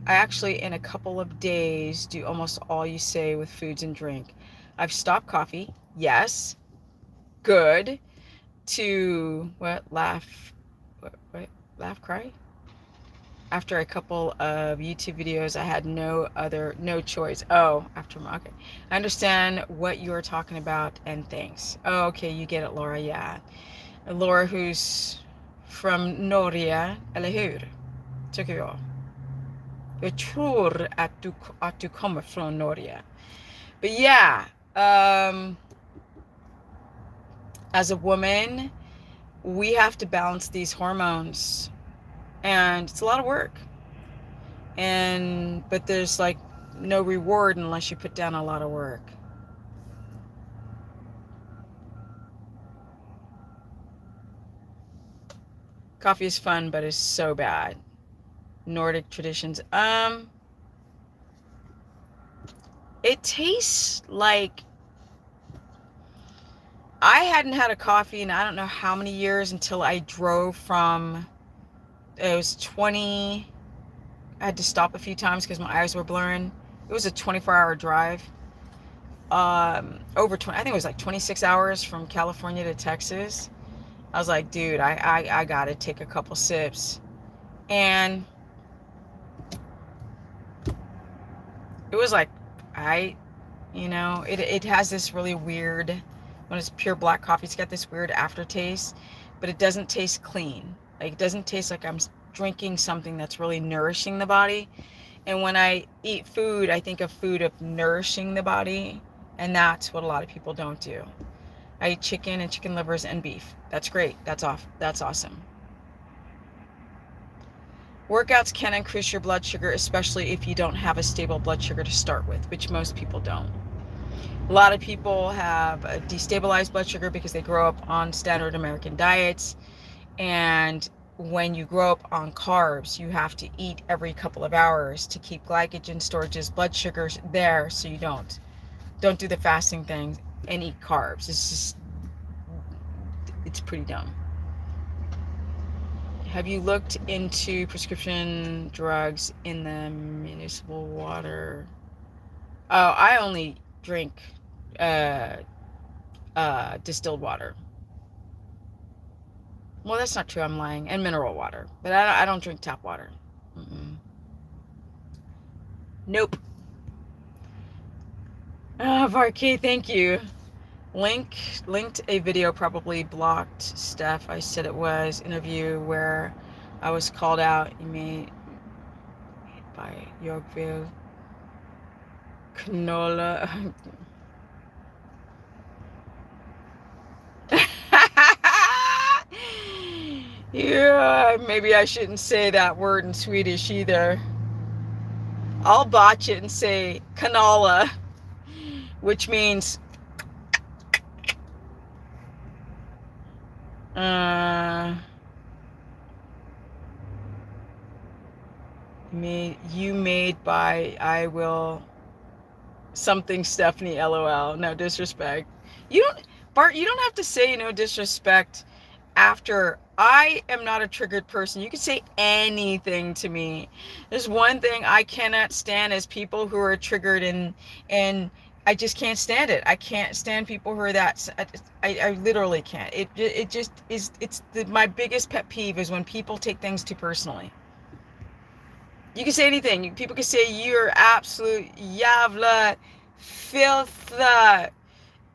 A: actually in a couple of days do almost all you say with foods and drink. I've stopped coffee. Yes. Good. To what? Laugh, cry? After a couple of YouTube videos, I had no choice. Oh, okay. I understand what you are talking about, and thanks. Oh, okay, you get it, Laura. Yeah. Laura, who's from Norge, eller hur? Tycker jag. Jag tror att du kommer från Norge. But yeah, as a woman, we have to balance these hormones, and it's a lot of work. But there's like no reward unless you put down a lot of work. Coffee is fun, but it's so bad. Nordic traditions. It tastes like, I hadn't had a coffee in I don't know how many years until I drove from, it was 20, I had to stop a few times because my eyes were blurring. It was a 24-hour drive. Over 20, I think it was like 26 hours from California to Texas. I was like, dude, I gotta take a couple sips. And it was like, it has this really weird, when it's pure black coffee, it's got this weird aftertaste, but it doesn't taste clean. Like, it doesn't taste like I'm drinking something that's really nourishing the body. And when I eat food, I think of food of nourishing the body, and that's what a lot of people don't do. I eat chicken and chicken livers and beef. That's great. That's awesome. Workouts can increase your blood sugar, especially if you don't have a stable blood sugar to start with, which most people don't. A lot of people have a destabilized blood sugar because they grow up on standard American diets. And when you grow up on carbs, you have to eat every couple of hours to keep glycogen storages, blood sugars there, so you don't do the fasting thing and eat carbs. It's pretty dumb. Have you looked into prescription drugs in the municipal water? Oh, I only drink distilled water. Well, that's not true. I'm lying. And mineral water. But I don't drink tap water. Mm-mm. Nope. Oh, Varkey, thank you. Linked a video, probably blocked Steph. I said it was interview where I was called out. You made by Yorkville canola. Yeah, maybe I shouldn't say that word in Swedish either. I'll botch it and say canola, which means made by I will something Stephanie LOL. No disrespect. You don't Bart, you don't have to say no disrespect after. I am not a triggered person. You can say anything to me. There's one thing I cannot stand is people who are triggered, and I just can't stand it. I can't stand people who are that. I literally can't. It just is. My biggest pet peeve is when people take things too personally. You can say anything. People can say you're absolute jävla filth.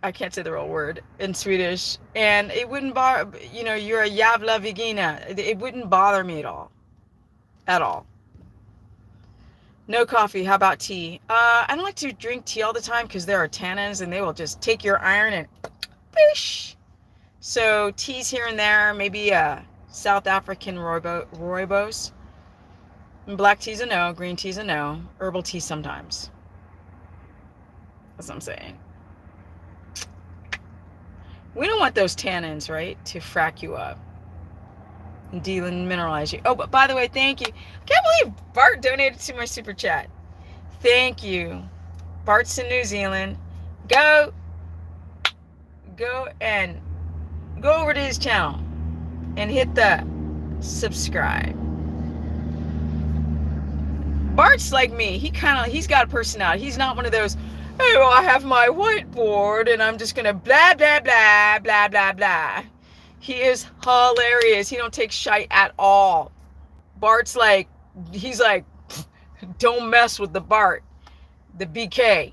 A: I can't say the real word in Swedish, and it wouldn't bother. You're a jävla vagina. It wouldn't bother me at all. No coffee. How about tea? I don't like to drink tea all the time because there are tannins, and they will just take your iron and bish. So teas here and there. Maybe a South African rooibos. Black tea's a no. Green tea's a no. Herbal tea sometimes. That's what I'm saying. We don't want those tannins, right, to frack you up and demineralize you. Oh, but by the way, thank you. I can't believe Bart donated to my super chat. Thank you. Bart's in New Zealand. Go and go over to his channel and hit the subscribe. Bart's like me. He's got a personality. He's not one of those, hey, well, I have my whiteboard and I'm just gonna blah blah blah blah blah blah. He is hilarious. He don't take shite at all. Bart's like, he's like, don't mess with the Bart, the BK.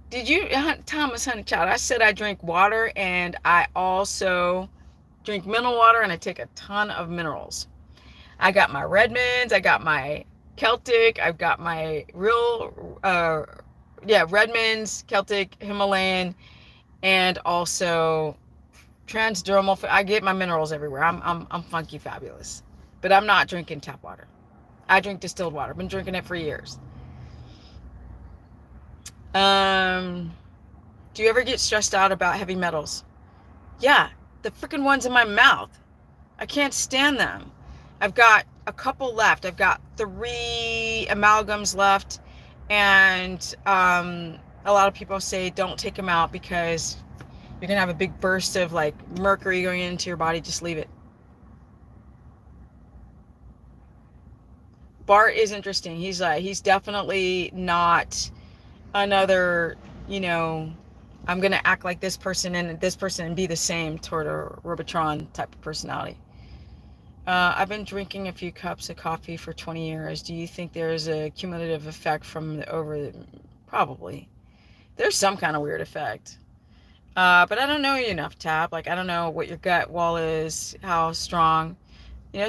A: Did you, Thomas Honeychild? I said I drink water, and I also drink mineral water, and I take a ton of minerals. I got my Redmonds, I got my Celtic, I've got my real, Redmonds, Celtic, Himalayan, and also transdermal. I get my minerals everywhere. I'm funky fabulous, but I'm not drinking tap water. I drink distilled water. I've been drinking it for years. Do you ever get stressed out about heavy metals? Yeah, the freaking ones in my mouth. I can't stand them. I've got a couple left. I've got 3 amalgams left, and a lot of people say don't take them out because you're gonna have a big burst of like mercury going into your body. Just leave it. Bart is interesting. He's definitely not another, I'm going to act like this person and be the same toward a Robotron type of personality. I've been drinking a few cups of coffee for 20 years. Do you think there's a cumulative effect from probably. There's some kind of weird effect. But I don't know you enough, Tab. Like, I don't know what your gut wall is, how strong.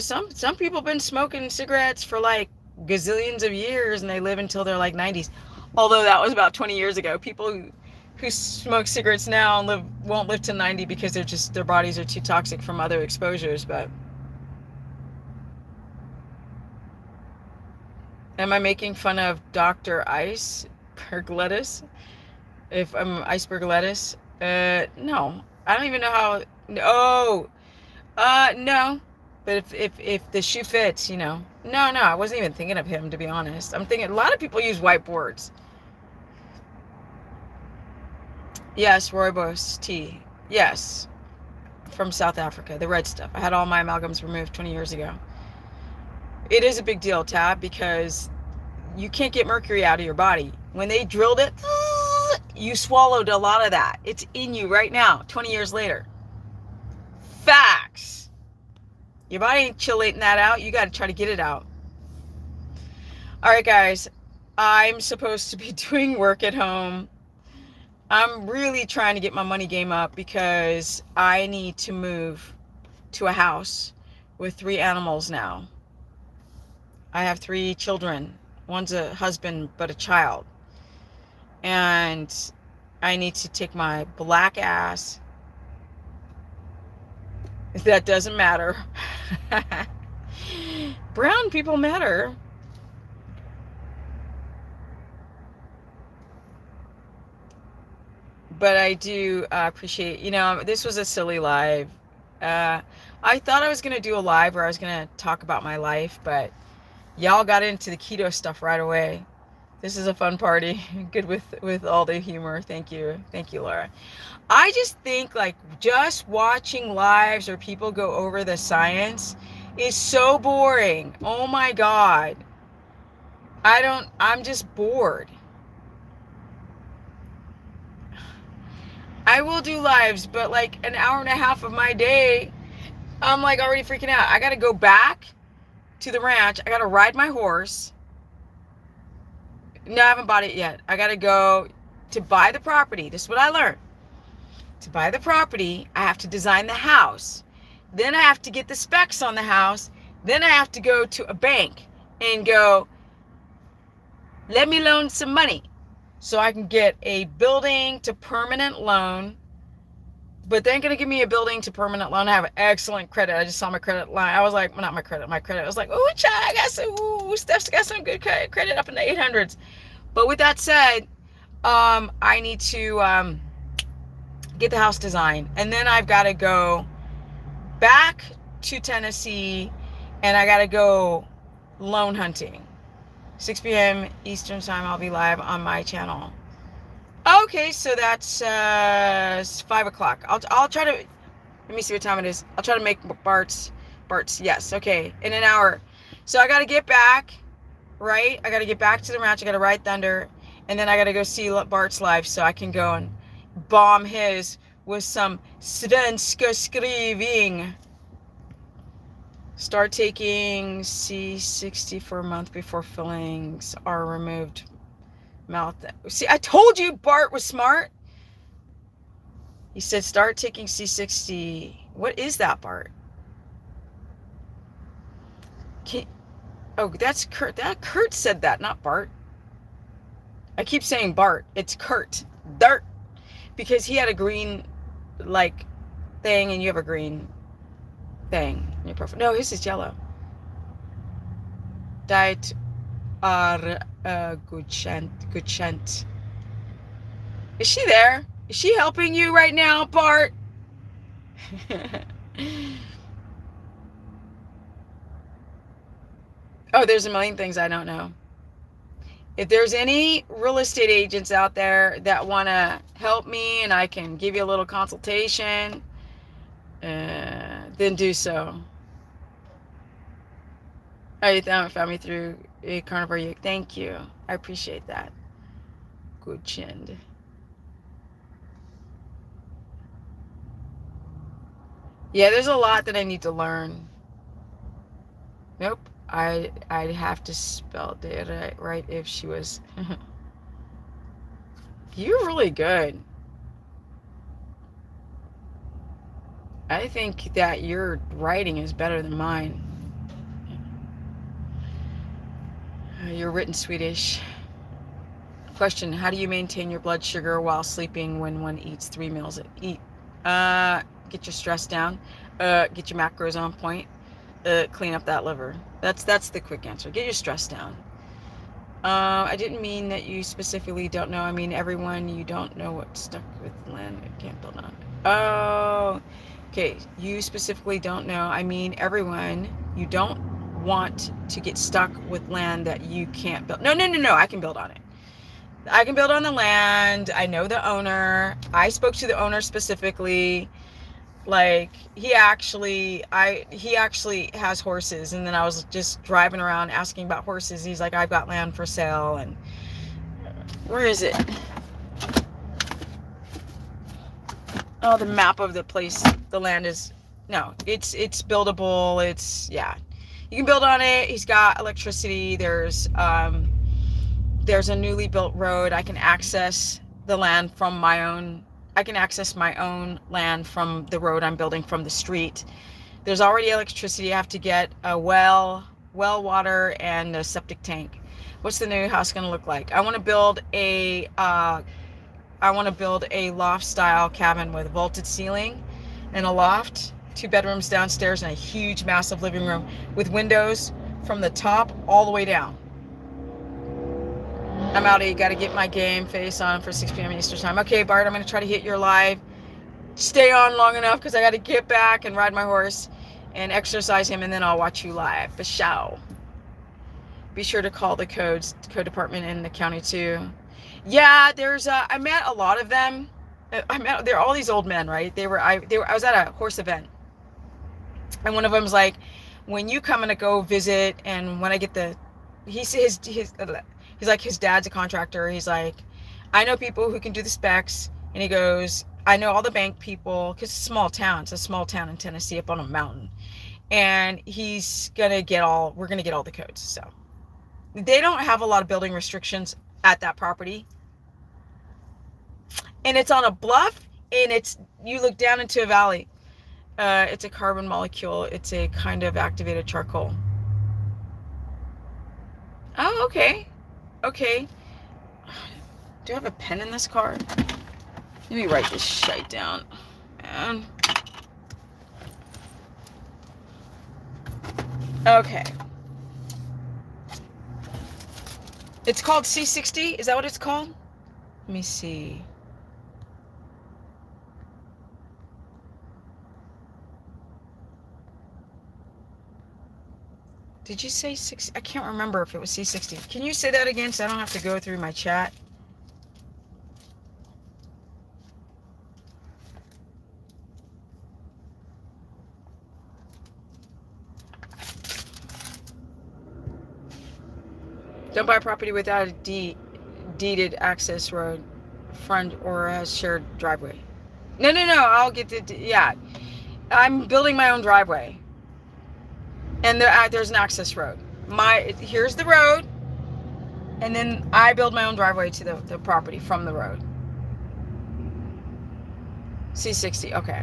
A: Some people have been smoking cigarettes for like gazillions of years, and they live until they're like 90s. Although that was about 20 years ago. People who smoke cigarettes now won't live to 90 because their bodies are too toxic from other exposures. But am I making fun of Dr. Iceberg lettuce? If I'm iceberg lettuce? No. I don't even know how. No. No. But if the shoe fits, No, I wasn't even thinking of him, to be honest. I'm thinking a lot of people use whiteboards. Yes, rooibos tea. Yes. From South Africa, the red stuff. I had all my amalgams removed 20 years ago. It is a big deal, Tab, because you can't get mercury out of your body. When they drilled it, you swallowed a lot of that. It's in you right now, 20 years later. Facts. Your body ain't chelating that out. You got to try to get it out. All right, guys. I'm supposed to be doing work at home. I'm really trying to get my money game up because I need to move to a house with 3 animals now. I have 3 children. One's a husband, but a child. And I need to take my black ass. That doesn't matter. Brown people matter. But I do appreciate, this was a silly live. I thought I was going to do a live where I was going to talk about my life, but y'all got into the keto stuff right away. This is a fun party. Good with all the humor. Thank you. Thank you, Laura. I just think like just watching lives or people go over the science is so boring. Oh my God. I'm just bored. I will do lives, but like an hour and a half of my day, I'm like already freaking out. I got to go back to the ranch. I got to ride my horse. No, I haven't bought it yet. I got to go to buy the property. This is what I learned. To buy the property, I have to design the house. Then I have to get the specs on the house. Then I have to go to a bank and go, let me loan some money so I can get a building to permanent loan. But they're going to give me a building to permanent loan. I have excellent credit. I just saw my credit line. I was like, well, not my credit. I was like, oh, child, I got some, Steph's got some good credit up in the 800s. But with that said, I need to get the house designed. And then I've got to go back to Tennessee and I got to go loan hunting. 6 p.m. Eastern time, I'll be live on my channel. Okay, so that's 5 o'clock. I'll try to, let me see what time it is. I'll try to make Bart's, yes, okay, in an hour. So I got to get back, right? I got to get back to the ranch. I got to ride Thunder. And then I got to go see Bart's live so I can go and bomb his with some svenska skriving. Start taking C60 for a month before fillings are removed. Mouth. See, I told you Bart was smart. He said start taking C60. What is that, Bart? Oh, that's Kurt. Kurt said that, not Bart. I keep saying Bart. It's Kurt. Dirt. Because he had a green, like, thing, and you have a green thing in your profile. No, his is yellow. Diet are Guchent. Is she there? Is she helping you right now, Bart? Oh, there's a million things I don't know. If there's any real estate agents out there that want to help me and I can give you a little consultation, then do so. You found me through a carnivore. Thank you. I appreciate that. Good chind. Yeah, there's a lot that I need to learn. Nope. I'd have to spell it right if she was. You're really good. I think that your writing is better than mine. You're written Swedish. Question: how do you maintain your blood sugar while sleeping when one eats 3 meals a eat? Get your stress down. Get your macros on point. Clean up that liver. That's the quick answer. Get your stress down. I didn't mean that you specifically don't know. I mean everyone. You don't know what's stuck with land. I can't build on. Oh, okay. You specifically don't know. I mean everyone. You don't want to get stuck with land that you can't build. No. I can build on it. I can build on the land. I know the owner. I spoke to the owner specifically. Like he actually has horses, and then I was just driving around asking about horses. He's like, I've got land for sale. And where is it? Oh, the map of the place. The land is, no, it's buildable. It's, yeah, you can build on it. He's got electricity. There's a newly built road. I can access the land from my own. I can access my own land from the road I'm building from the street. There's already electricity. I have to get a well water, and a septic tank. What's the new house going to look like? I want to build a loft style cabin with vaulted ceiling and a loft, 2 bedrooms downstairs, and a huge massive living room with windows from the top all the way down. I'm out. You got to get my game face on for 6 p.m. Eastern time. Okay, Bart, I'm going to try to hit your live. Stay on long enough because I got to get back and ride my horse. and exercise him, and then I'll watch you live. But shall be sure to call the code department in the county too. Yeah, there's I met a lot of them. They're all these old men, right? I was at a horse event, and one of them's like, when you come and go visit, and when I get the, he's like, his dad's a contractor. He's like, I know people who can do the specs, and he goes, I know all the bank people, because it's a small town. It's a small town in Tennessee up on a mountain, and we're gonna get all the codes. So they don't have a lot of building restrictions at that property, and it's on a bluff, and you look down into a valley. It's a carbon molecule. It's a kind of activated charcoal. Oh, okay. Okay. Do I have a pen in this car? Let me write this shite down. Man. Okay. It's called C60? Is that what it's called? Let me see. Did you say 60? I can't remember if it was C60. Can you say that again so I don't have to go through my chat? Don't buy property without a deeded access road, front, or a shared driveway. No. I'll get yeah. I'm building my own driveway. And there's an access road. Here's the road, and then I build my own driveway to the property from the road. C60, okay.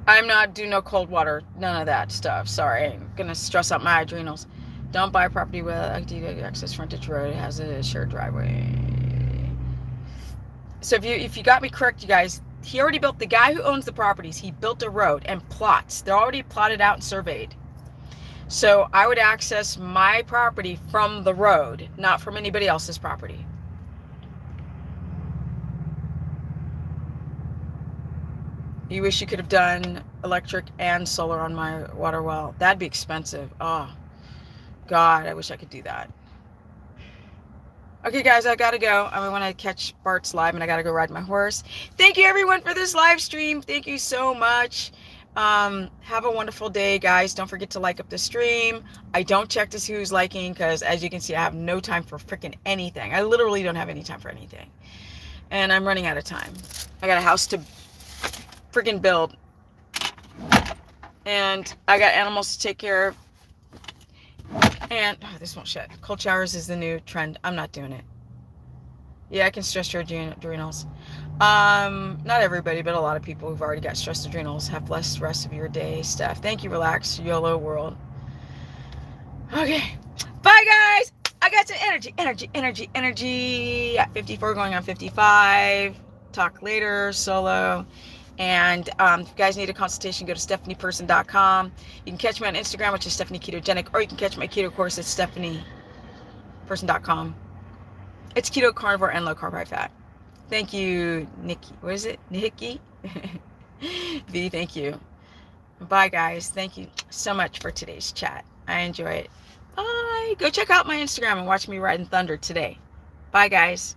A: I'm not do no cold water, none of that stuff. Sorry, I'm gonna stress out my adrenals. Don't buy property with access frontage road. It has a shared driveway. So if you got me correct, you guys, he already built, the guy who owns the properties, he built a road and plots. They're already plotted out and surveyed. So I would access my property from the road, not from anybody else's property. You wish you could have done electric and solar on my water well. That'd be expensive. Oh, God, I wish I could do that. Okay, guys, I gotta go. I want to catch Bart's live, and I gotta go ride my horse. Thank you, everyone, for this live stream. Thank you so much. Have a wonderful day, guys. Don't forget to like up the stream. I don't check to see who's liking, because as you can see, I have no time for freaking anything. I literally don't have any time for anything, and I'm running out of time. I got a house to freaking build, and I got animals to take care of. And this won't shut. Cold showers is the new trend. I'm not doing it. Yeah, I can stress your adrenals. Not everybody, but a lot of people who've already got stressed adrenals have less rest of your day stuff. Thank you, relax, YOLO world. Okay, bye guys. I got some energy. At 54 going on 55. Talk later, solo. And if you guys need a consultation, go to stephanieperson.com. You can catch me on Instagram, which is Stephanie Ketogenic, or you can catch my keto course at stephanieperson.com. It's keto, carnivore, and low carb, high fat. Thank you, Nikki. What is it? Nikki? V, thank you. Bye, guys. Thank you so much for today's chat. I enjoy it. Bye. Go check out my Instagram and watch me riding thunder today. Bye, guys.